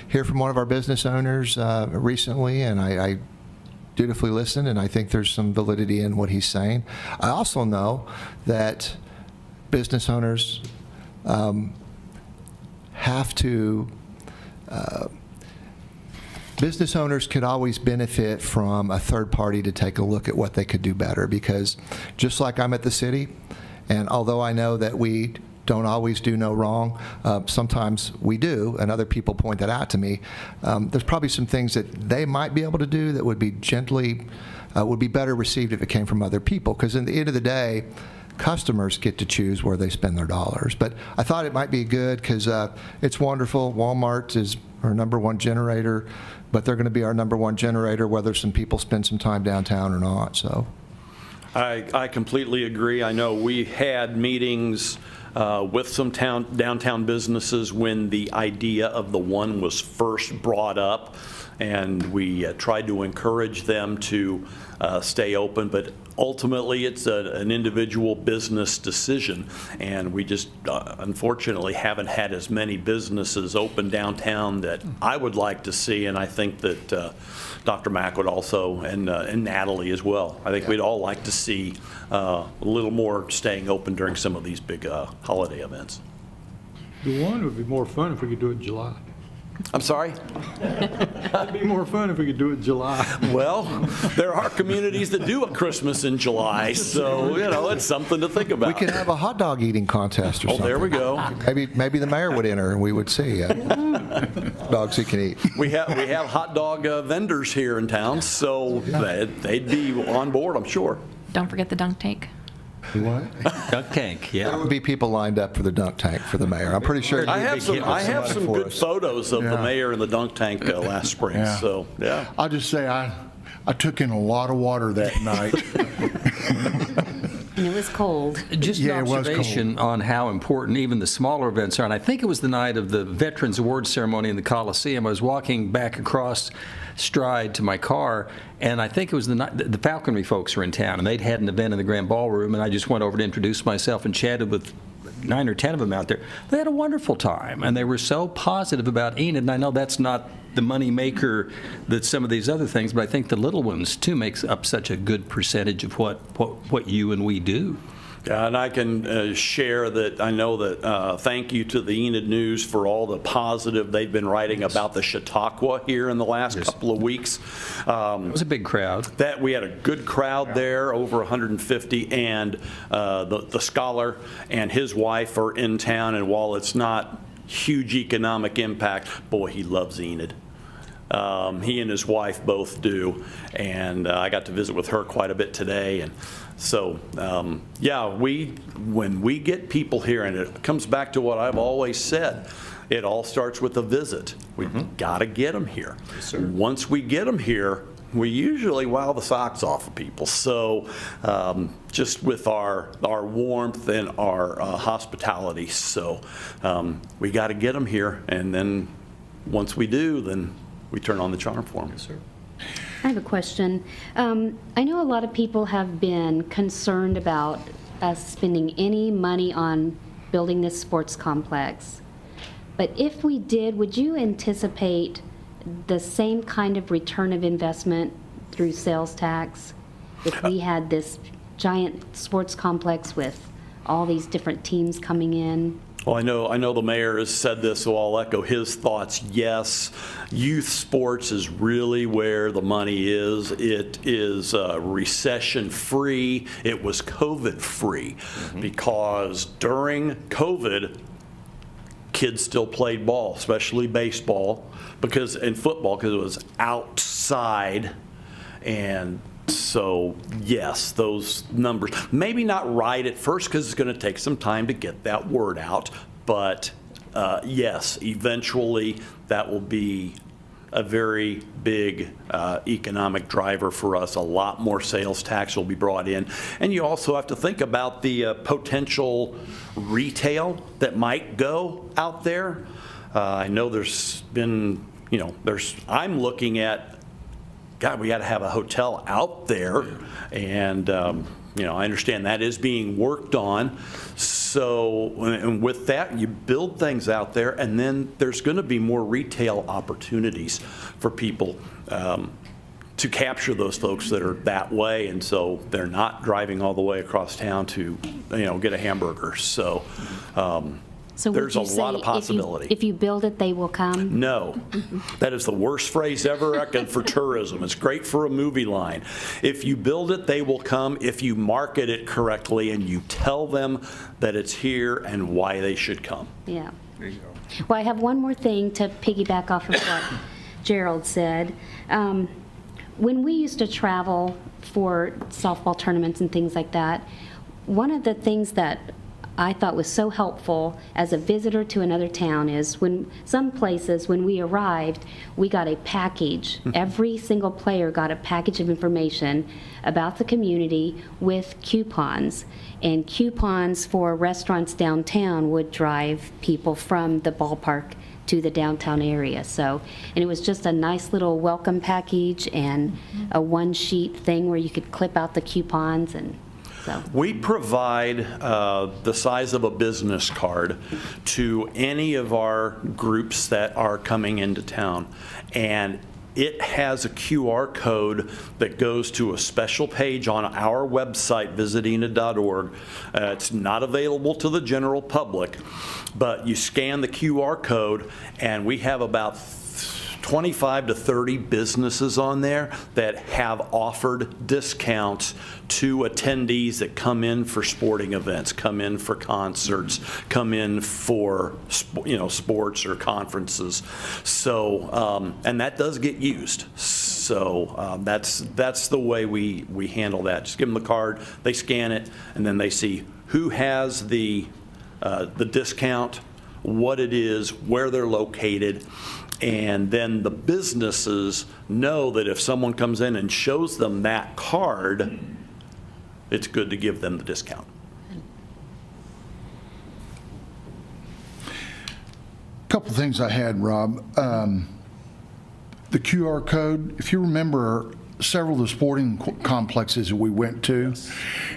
hear from one of our business owners recently, and I dutifully listened, and I think there's some validity in what he's saying. I also know that business owners have to, business owners could always benefit from a third party to take a look at what they could do better, because just like I'm at the city, and although I know that we don't always do no wrong, sometimes we do, and other people point that out to me, there's probably some things that they might be able to do that would be would be better received if it came from other people, because at the end of the day, customers get to choose where they spend their dollars. But I thought it might be good because it's wonderful. Walmart is our #1 generator, but they're going to be our #1 generator whether some people spend some time downtown or not. So I completely agree. I know we had meetings with some downtown businesses when the idea of the one was first brought up, and we tried to encourage them to stay open, but ultimately it's an individual business decision, and we just unfortunately haven't had as many businesses open downtown that I would like to see, and I think that Dr. Mack would also, and Natalie as well. I think we'd all like to see a little more staying open during some of these big holiday events. The one would be more fun if we could do it in July. I'm sorry? It'd be more fun if we could do it in July. Well, there are communities that do a Christmas in July, so, it's something to think about. we could have a hot dog eating contest or something. There we go. Maybe the mayor would enter and we would see dogs he can eat. We have hot dog vendors here in town, so they'd be on board, I'm sure. Don't forget the dunk tank. What? Dunk tank, There yeah. would be people lined up for the dunk tank for the mayor. I'm pretty sure. I have some for good us. photos of the Yeah. mayor in the dunk tank last spring, Yeah. so, yeah. I'll just say I took in a lot of water that night. And it was cold. Just Yeah, an it was observation on how important even the smaller events are. And I think it was the night of the Veterans Awards ceremony in the Coliseum. I was walking back across Stride to my car, and I think it was the night the falconry folks were in town, and they'd had an event in the Grand Ballroom, and I just went over to introduce myself and chatted with 9 or 10 of them out there. They had a wonderful time, and they were so positive about Enid. And I know that's not the money maker that some of these other things, but I think the little ones too makes up such a good percentage of what you and we do. Yeah, and I can share that I know that thank you to the Enid News for all the positive they've been writing about the Chautauqua here in the last couple of weeks. It was a big crowd. That we had a good crowd there, over 150, and the scholar and his wife are in town, and while it's not huge economic impact, boy, he loves Enid. He and his wife both do, and I got to visit with her quite a bit today. And so, yeah, when we get people here, and it comes back to what I've always said, it all starts with a visit. We've got to get them here. Once we get them here, we usually wow the socks off of people. So just with our warmth and our hospitality. So we got to get them here, and then once we do, then we turn on the charm for them. Yes, sir. I have a question. I know a lot of people have been concerned about us spending any money on building this sports complex. But if we did, would you anticipate the same kind of return of investment through sales tax if we had this giant sports complex with all these different teams coming in? Well, I know the mayor has said this, so I'll echo his thoughts. Yes, youth sports is really where the money is. It is recession-free. It was COVID-free because during COVID, kids still played ball, especially baseball, and football, because it was outside. And so, yes, those numbers, maybe not right at first because it's going to take some time to get that word out, but yes, eventually that will be a very big economic driver for us. A lot more sales tax will be brought in. And you also have to think about the potential retail that might go out there. I know there's been, I'm looking at, God, we got to have a hotel out there, and I understand that is being worked on. So, and with that, you build things out there, and then there's going to be more retail opportunities for people to capture those folks that are that way, and so they're not driving all the way across town to, get a hamburger. So. So would There's a you say lot of possibility. If you build it, they will come? No. That is the worst phrase ever for tourism. It's great for a movie line. If you build it, they will come if you market it correctly and you tell them that it's here and why they should come. Yeah. There you go. Well, I have one more thing to piggyback off of what Gerald said. When we used to travel for softball tournaments and things like that, one of the things that I thought was so helpful as a visitor to another town is when some places, when we arrived, we got a package. Every single player got a package of information about the community with coupons. And coupons for restaurants downtown would drive people from the ballpark to the downtown area. So, and it was just a nice little welcome package and a one-sheet thing where you could clip out the coupons and so. We provide the size of a business card to any of our groups that are coming into town, and it has a QR code that goes to a special page on our website, visitenid.org. It's not available to the general public, but you scan the QR code, and we have about 25 to 30 businesses on there that have offered discounts to attendees that come in for sporting events, come in for concerts, come in for sports or conferences. So, and that does get used. So that's the way we handle that. Just give them the card, they scan it, and then they see who has the discount, what it is, where they're located, and then the businesses know that if someone comes in and shows them that card, it's good to give them the discount. Couple things I had, Rob. The QR code, if you remember several of the sporting complexes that we went to,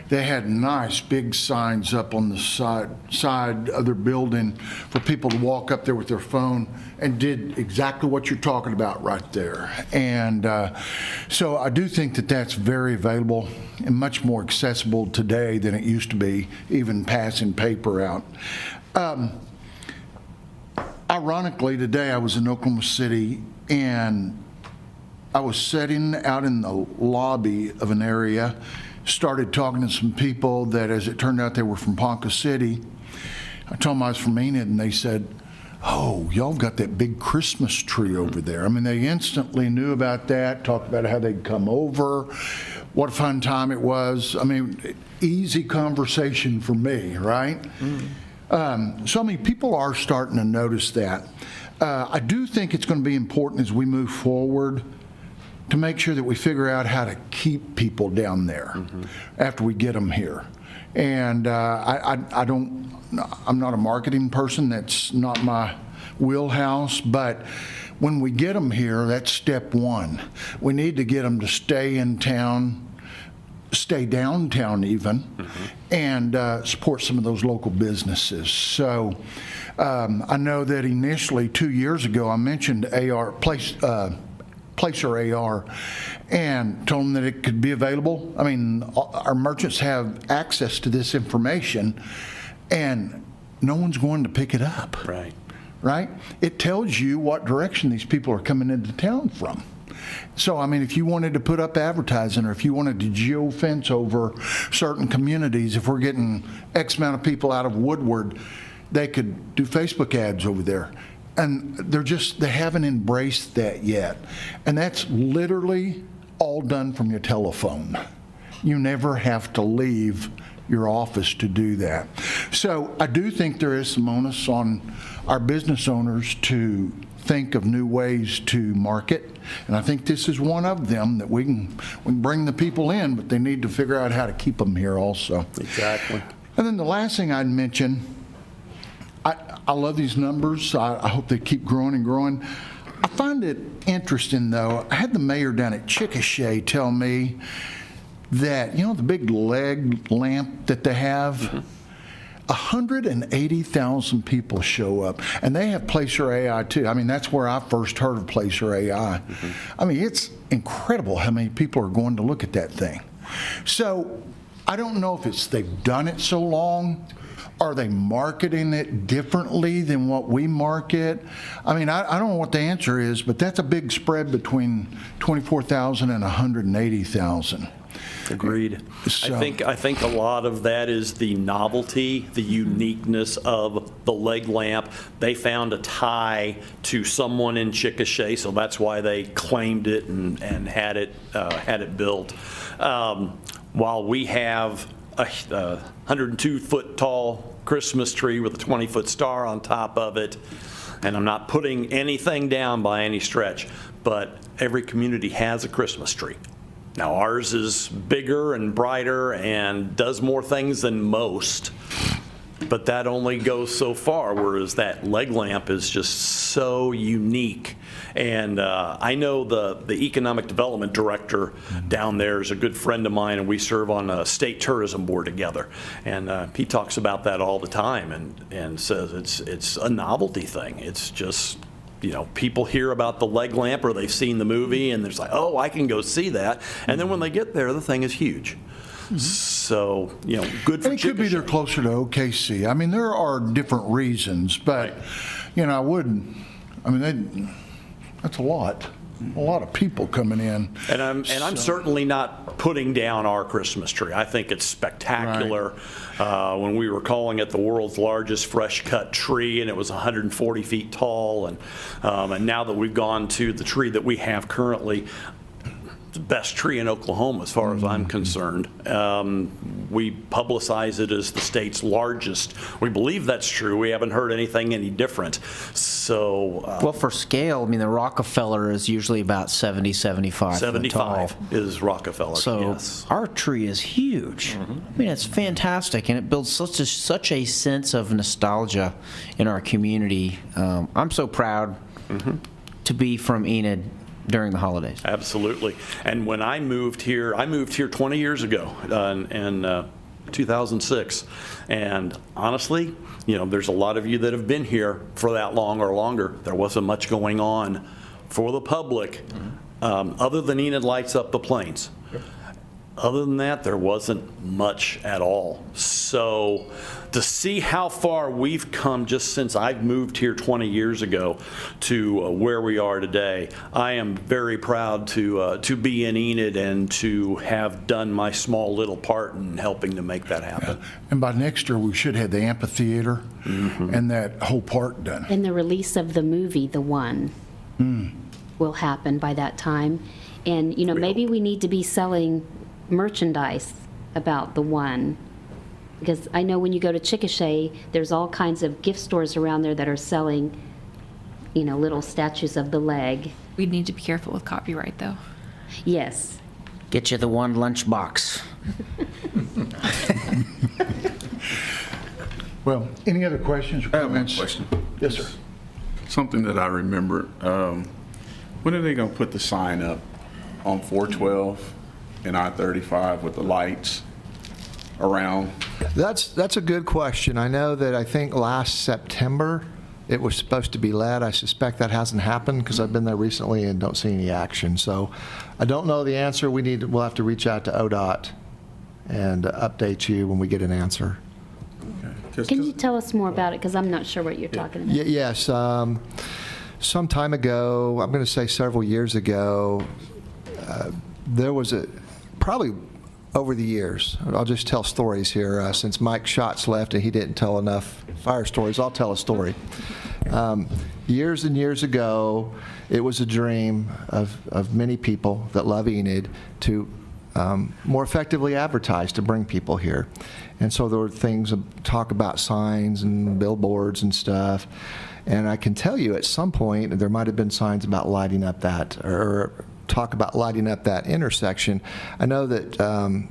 they had nice big signs up on the side of their building for people to walk up there with their phone and did exactly what you're talking about right there. And so I do think that that's very available and much more accessible today than it used to be, even passing paper out. Ironically, today I was in Oklahoma City and I was sitting out in the lobby of an area, started talking to some people that, as it turned out, they were from Ponca City. I told them I was from Enid, and they said, "Oh, y'all got that big Christmas tree over there." I mean, they instantly knew about that, talked about how they'd come over, what a fun time it was. I mean, easy conversation for me, right? So, I mean, people are starting to notice that. I do think it's going to be important as we move forward to make sure that we figure out how to keep people down there after we get them here. And I'm not a marketing person. That's not my wheelhouse. But when we get them here, that's step one. We need to get them to stay in town, stay downtown even, and support some of those local businesses. So I know that initially 2 years ago I mentioned Placer AR and told them that it could be available. I mean, our merchants have access to this information and no one's going to pick it up. Right? It tells you what direction these people are coming into town from. So, I mean, if you wanted to put up advertising or if you wanted to geo-fence over certain communities, if we're getting X amount of people out of Woodward, they could do Facebook ads over there. And they haven't embraced that yet. And that's literally all done from your telephone. You never have to leave your office to do that. So I do think there is some onus on our business owners to think of new ways to market. And I think this is one of them that we can bring the people in, but they need to figure out how to keep them here also. Exactly. And then the last thing I'd mention, I love these numbers. I hope they keep growing and growing. I find it interesting, though. I had the mayor down at Chickasha tell me that, the big leg lamp that they have, 180,000 people show up. And they have Placer AI, too. I mean, that's where I first heard of Placer AI. I mean, it's incredible how many people are going to look at that thing. So I don't know if they've done it so long. Are they marketing it differently than what we market? I mean, I don't know what the answer is, but that's a big spread between 24,000 and 180,000. Agreed. So, I think a lot of that is the novelty, the uniqueness of the leg lamp. They found a tie to someone in Chickasha, so that's why they claimed it and had it built. While we have a 102-foot tall Christmas tree with a 20-foot star on top of it, and I'm not putting anything down by any stretch, but every community has a Christmas tree. Now, ours is bigger and brighter and does more things than most, but that only goes so far, whereas that leg lamp is just so unique. And I know the economic development director down there is a good friend of mine, and we serve on a state tourism board together. And he talks about that all the time and says it's a novelty thing. It's just, people hear about the leg lamp or they've seen the movie and there's like, oh, I can go see that. And then when they get there, the thing is huge. So, good for and it could be they're closer to OKC. I mean, there are different reasons, but, that's a lot of people coming in. And I'm certainly not putting down our Christmas tree. I think it's spectacular. When we were calling it the world's largest fresh cut tree, and it was 140 feet tall, and now that we've gone to the tree that we have currently, the best tree in Oklahoma, as far as I'm concerned. We publicize it as the state's largest. We believe that's true. We haven't heard anything any different. So Well, for scale, I mean, the Rockefeller is usually about 70, 75 foot tall. 75 is Rockefeller, So yes. our tree is huge. I mean, it's fantastic, and it builds such a sense of nostalgia in our community. I'm so proud to be from Enid during the holidays. Absolutely. And when I moved here 20 years ago in 2006. And honestly, there's a lot of you that have been here for that long or longer. There wasn't much going on for the public other than Enid lights up the plains. Other than that, there wasn't much at all. So to see how far we've come just since I've moved here 20 years ago to where we are today, I am very proud to be in Enid and to have done my small little part in helping to make that happen. And by next year, we should have the amphitheater and that whole park done. And the release of the movie, The One, will happen by that time. And, maybe we need to be selling merchandise about The One. Because I know when you go to Chickasha, there's all kinds of gift stores around there that are selling, little statues of the leg. We'd need to be careful with copyright, though. Yes. Get you the one lunchbox. Well, any other questions or I have one comments? question. Yes, sir. Something that I remember, when are they going to put the sign up on 412 and I-35 with the lights around? That's a good question. I think last September it was supposed to be LED. I suspect that hasn't happened because I've been there recently and don't see any action. So I don't know the answer. We'll have to reach out to ODOT and update you when we get an answer. Can you tell us more about it? Because I'm not sure what you're talking about. Yes. Some time ago, I'm going to say several years ago, there was probably over the years, I'll just tell stories here. Since Mike Schatz left and he didn't tell enough fire stories, I'll tell a story. Years and years ago, it was a dream of many people that love Enid to more effectively advertise, to bring people here. And so there were things, talk about signs and billboards and stuff. And I can tell you at some point, there might have been signs about lighting up that, or talk about lighting up that intersection. I know that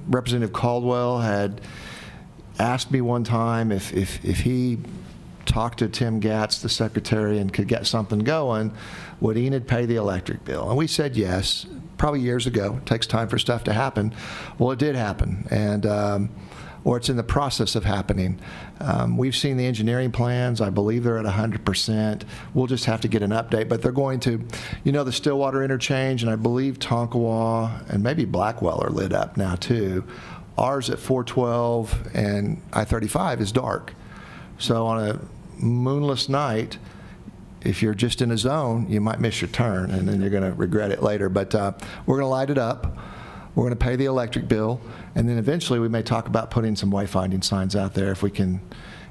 Representative Caldwell had asked me one time if he talked to Tim Gatz, the secretary, and could get something going, would Enid pay the electric bill? And we said yes, probably years ago. It takes time for stuff to happen. Well, it did happen, and or it's in the process of happening. We've seen the engineering plans. I believe they're at 100%. We'll just have to get an update, but they're going to, the Stillwater interchange, and I believe Tonkawa and maybe Blackwell are lit up now too. Ours at 412 and I-35 is dark. So on a moonless night, if you're just in a zone, you might miss your turn, and then you're going to regret it later. But we're going to light it up. We're going to pay the electric bill, and then eventually we may talk about putting some wayfinding signs out there if we can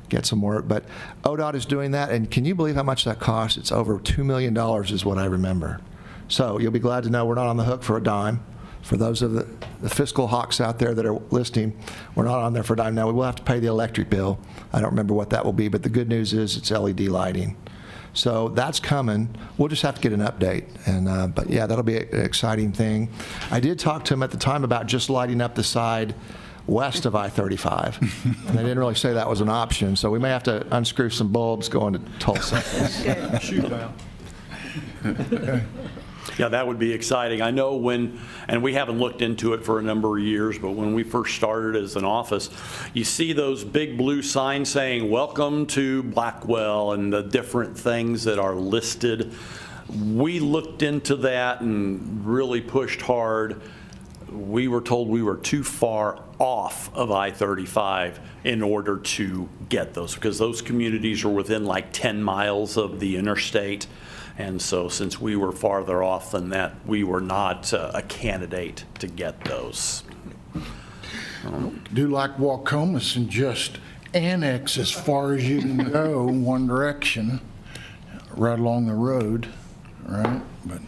get some work. But ODOT is doing that, and can you believe how much that costs? It's over $2 million is what I remember. So you'll be glad to know we're not on the hook for a dime. For those of the fiscal hawks out there that are listening, we're not on there for a dime. Now, we will have to pay the electric bill. I don't remember what that will be, but the good news is it's LED lighting. So that's coming. We'll just have to get an update. And but yeah, that'll be an exciting thing. I did talk to him at the time about just lighting up the side west of I-35. And they didn't really say that was an option. So we may have to unscrew some bulbs going to Tulsa. Shoot out. Yeah, that would be exciting. I know and we haven't looked into it for a number of years, but when we first started as an office, you see those big blue signs saying, "Welcome to Blackwell," and the different things that are listed. We looked into that and really pushed hard. We were told we were too far off of I-35 in order to get those, because those communities are within like 10 miles of the interstate. And so since we were farther off than that, we were not a candidate to get those. Do like Waukomis and just annex as far as you can go in one direction, right along the road, right? But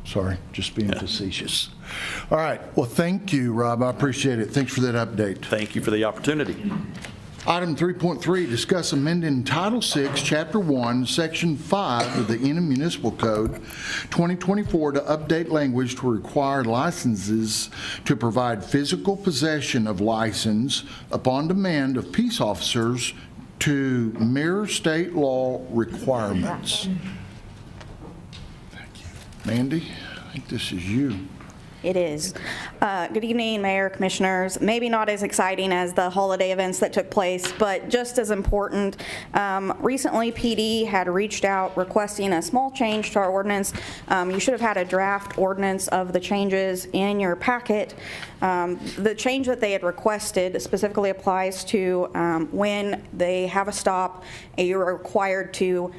Sorry, just being facetious. All right, well, thank you, Rob. I appreciate it. Thanks for that update. Thank you for the opportunity. Item 3.3, discuss amending Title VI, Chapter 1, Section 5 of the Enum Municipal Code 2024 to update language to require licenses to provide physical possession of license upon demand of peace officers to mirror state law requirements. Thank you. Mandy, I think this is you. It is. Good evening, Mayor, Commissioners. Maybe not as exciting as the holiday events that took place, but just as important. Recently, PD had reached out requesting a small change to our ordinance. You should have had a draft ordinance of the changes in your packet. The change that they had requested specifically applies to when they have a stop, you're required to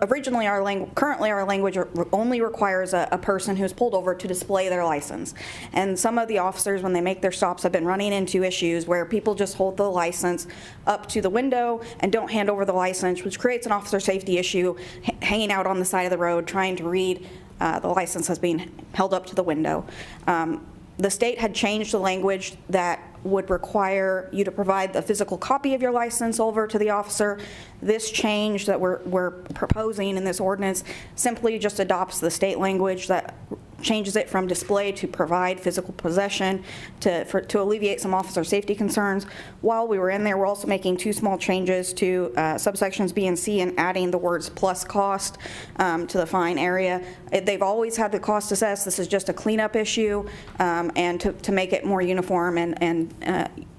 Originally, currently our language only requires a person who's pulled over to display their license. And some of the officers, when they make their stops, have been running into issues where people just hold the license up to the window and don't hand over the license, which creates an officer safety issue, hanging out on the side of the road trying to read the license as being held up to the window. The state had changed the language that would require you to provide the physical copy of your license over to the officer. This change that we're proposing in this ordinance simply just adopts the state language that changes it from display to provide physical possession to alleviate some officer safety concerns. While we were in there, we're also making two small changes to subsections B and C and adding the words plus cost to the fine area. They've always had the cost assessed. This is just a cleanup issue and to make it more uniform and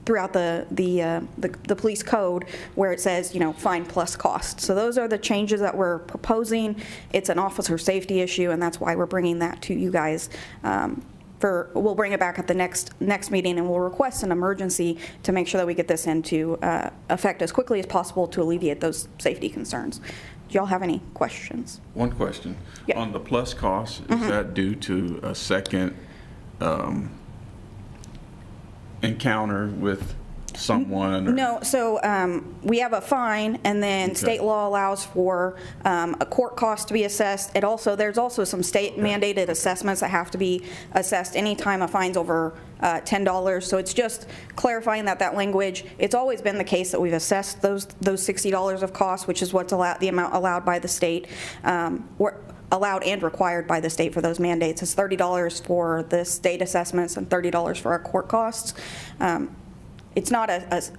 throughout the police code where it says, fine plus cost. So those are the changes that we're proposing. It's an officer safety issue, and that's why we're bringing that to you guys. We'll bring it back at the next meeting, and we'll request an emergency to make sure that we get this into effect as quickly as possible to alleviate those safety concerns. Do y'all have any questions? One question. Yeah. On the plus cost, is that due to a second encounter with someone? Or? No, so we have a fine, and then state law allows for a court cost to be assessed. There's also some state mandated assessments that have to be assessed anytime a fine's over $10. So it's just clarifying that language. It's always been the case that we've assessed those $60 of cost, which is what's the amount allowed by the state. Allowed and required by the state for those mandates. It's $30 for the state assessments and $30 for our court costs. It's not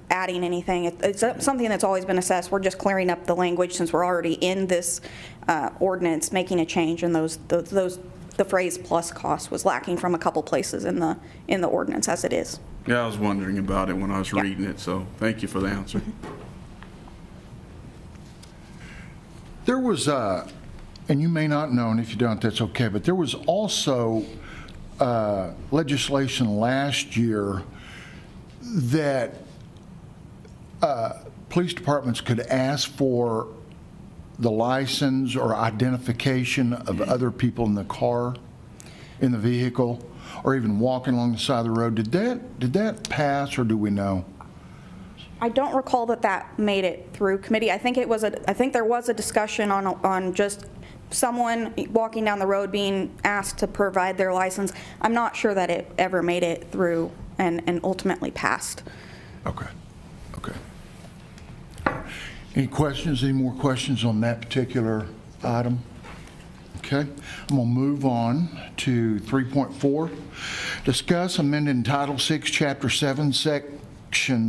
adding anything. It's something that's always been assessed. We're just clearing up the language since we're already in this ordinance, making a change, and the phrase plus cost was lacking from a couple places in the ordinance as it is. Yeah, I was wondering about it when I was reading it, so thank you for the answer. There was and you may not know, and if you don't, that's okay, but there was also legislation last year that police departments could ask for the license or identification of other people in the car, in the vehicle, or even walking along the side of the road. Did that pass, or do we know? I don't recall that made it through committee. I think there was a discussion on just someone walking down the road being asked to provide their license. I'm not sure that it ever made it through and ultimately passed. Okay. Any questions, any more questions on that particular item? Okay, I'm going to move on to 3.4. Discuss amending Title VI, Chapter 7, Section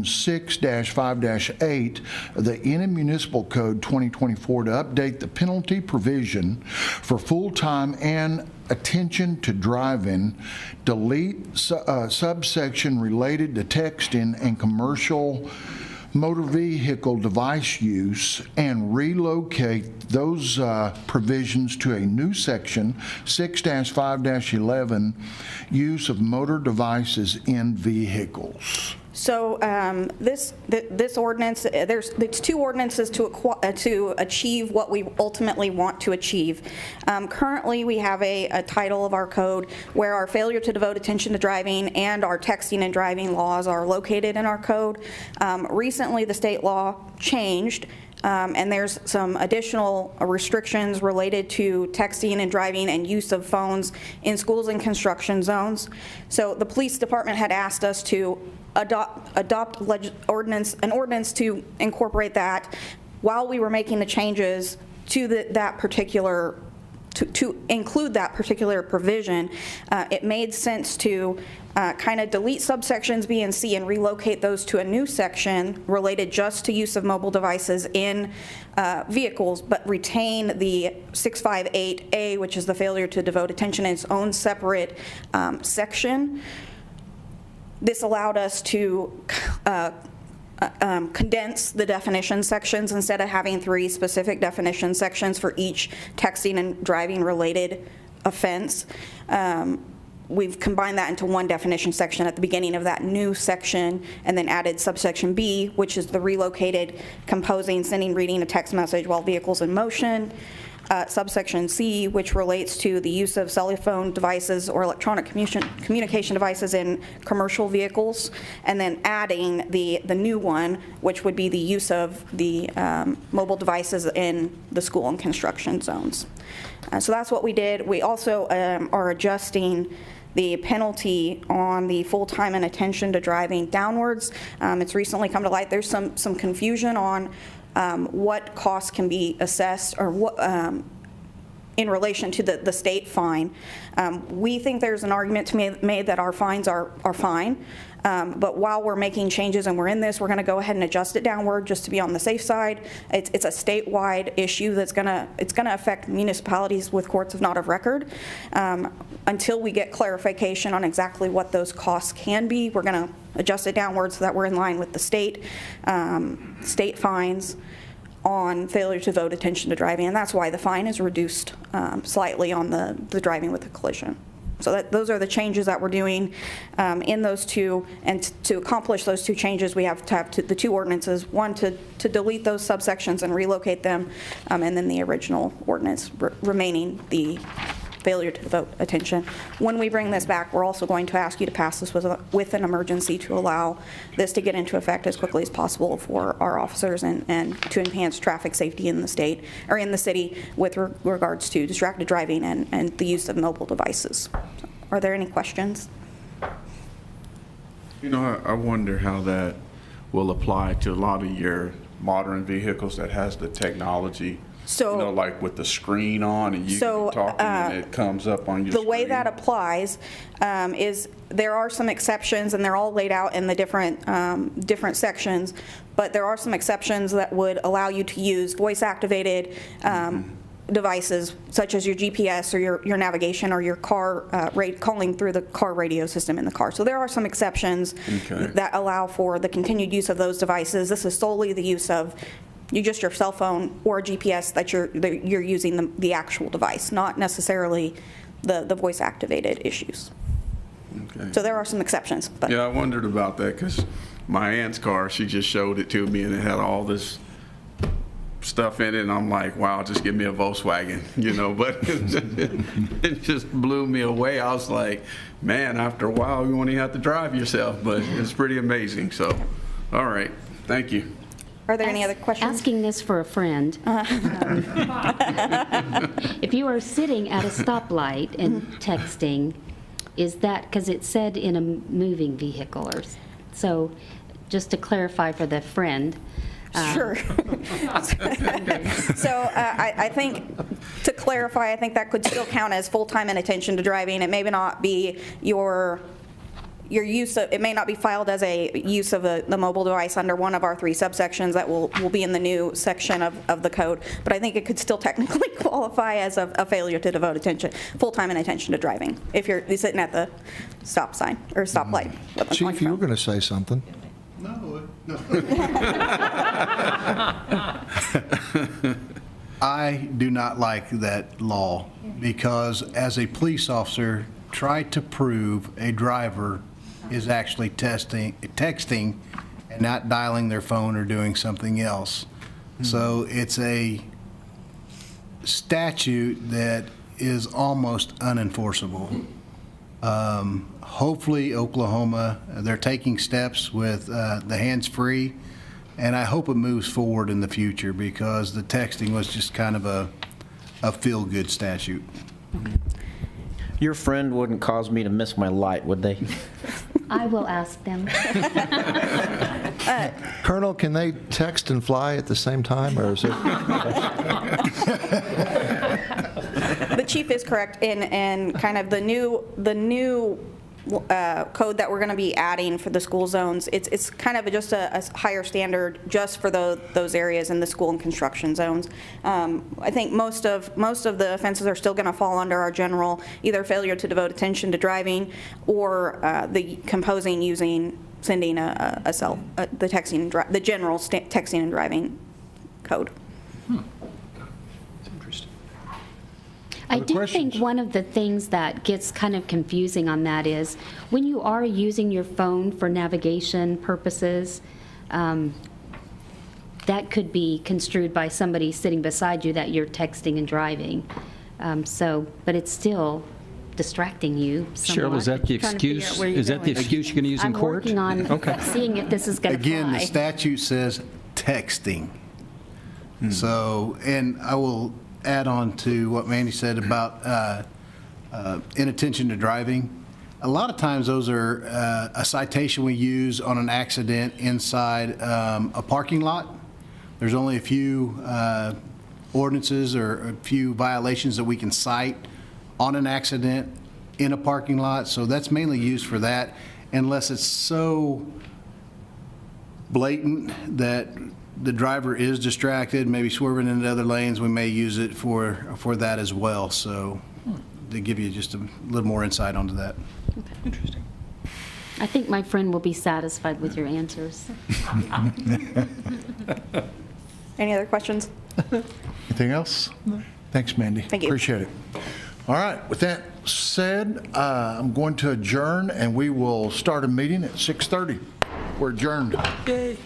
6-5-8 of the Enum Municipal Code 2024 to update the penalty provision for full-time and attention to driving, delete subsection related to texting and commercial motor vehicle device use, and relocate those provisions to a new section, 6-5-11, use of motor devices in vehicles. So this ordinance, it's two ordinances to achieve what we ultimately want to achieve. Currently, we have a title of our code where our failure to devote attention to driving and our texting and driving laws are located in our code. Recently, the state law changed And there's some additional restrictions related to texting and driving and use of phones in schools and construction zones. So the police department had asked us to adopt an ordinance to incorporate that while we were making the changes to that particular, to include that particular provision. It made sense to kind of delete subsections B and C and relocate those to a new section related just to use of mobile devices in vehicles, but retain the 658A, which is the failure to devote attention, in its own separate section. This allowed us to condense the definition sections instead of having 3 specific definition sections for each texting and driving related offense. We've combined that into one definition section at the beginning of that new section, and then added subsection B, which is the relocated composing, sending, reading a text message while vehicles in motion. Subsection C, which relates to the use of cell phone devices or electronic communication devices in commercial vehicles, and then adding the new one, which would be the use of the mobile devices in the school and construction zones. So that's what we did. We also are adjusting the penalty on the full time and attention to driving downwards. It's recently come to light. There's some confusion on what costs can be assessed, or what in relation to the state fine. We think there's an argument to be made that our fines are fine, but while we're making changes and we're in this, we're going to go ahead and adjust it downward just to be on the safe side. It's a statewide issue that's going to affect municipalities with courts of not of record. Until we get clarification on exactly what those costs can be, we're going to adjust it downward so that we're in line with the state fines on failure to devote attention to driving, and that's why the fine is reduced slightly on the driving with a collision. So those are the changes that we're doing in those two, and to accomplish those 2 changes, we have to have the 2 ordinances, one to delete those subsections and relocate them, and then the original ordinance remaining the failure to devote attention. When we bring this back, we're also going to ask you to pass this with an emergency to allow this to get into effect as quickly as possible for our officers and to enhance traffic safety in the state, or in the city, with regards to distracted driving and the use of mobile devices. So, are there any questions? You know, I wonder how that will apply to a lot of your modern vehicles that has the technology. So, you know, like with the screen on, and you can be talking and it comes up on your the screen. way that applies is there are some exceptions, and they're all laid out in the different sections, but there are some exceptions that would allow you to use voice-activated devices, such as your GPS or your navigation or your car calling through the car radio system in the car. So there are some exceptions that allow for the continued use of those devices. This is solely the use of just your cell phone or GPS that you're using the actual device, not necessarily the voice-activated issues. Okay. So there are some exceptions. But Yeah, I wondered about that because my aunt's car, she just showed it to me and it had all this stuff in it, and I'm like, wow, just give me a Volkswagen, you know, but it just blew me away. I was like, man, after a while, you won't even have to drive yourself, but it's pretty amazing. So, all right, thank you. Are there any other questions? Asking this for a friend. If you are sitting at a stoplight and texting, is that, because it said in a moving vehicle, or so, just to clarify for the friend. Sure. So I think, to clarify, I think that could still count as full-time and attention to driving. It may not be your use of, it may not be filed as a use of the mobile device under one of our 3 subsections that will be in the new section of the code, but I think it could still technically qualify as a failure to devote attention, full-time and attention to driving, if you're sitting at the stop sign or stoplight. Chief, you were going to say something. No. I do not like that law because as a police officer, try to prove a driver is actually texting and not dialing their phone or doing something else. So it's a statute that is almost unenforceable. Hopefully Oklahoma, they're taking steps with the hands-free And I hope it moves forward in the future because the texting was just kind of a feel-good statute. Your friend wouldn't cause me to miss my light, would they? I will ask them. Colonel, can they text and fly at the same time, or is it? The chief is correct in kind of the new code that we're going to be adding for the school zones. It's kind of just a higher standard just for those areas in the school and construction zones. I think most of the offenses are still going to fall under our general, either failure to devote attention to driving or the composing using, sending the texting, the general texting and driving code. I do think one of the things that gets kind of confusing on that is when you are using your phone for navigation purposes, that could be construed by somebody sitting beside you that you're texting and driving. But it's still distracting you somewhat. Cheryl, is that the Trying to figure out excuse? where you're Is that the going. excuse you're going to use in court? I'm working on Okay. seeing if this is going to fly. Again, the statute says texting. So, and I will add on to what Mandy said about inattention to driving. A lot of times those are a citation we use on an accident inside a parking lot. There's only a few ordinances or a few violations that we can cite on an accident in a parking lot. So that's mainly used for that, unless it's so blatant that the driver is distracted, maybe swerving into other lanes, we may use it for that as well. So to give you just a little more insight onto that. Interesting. I think my friend will be satisfied with your answers. Any other questions? Anything else? Thanks, Mandy. Thank you. Appreciate it. All right, with that said, I'm going to adjourn, and we will start a meeting at 6:30. We're adjourned. Yay.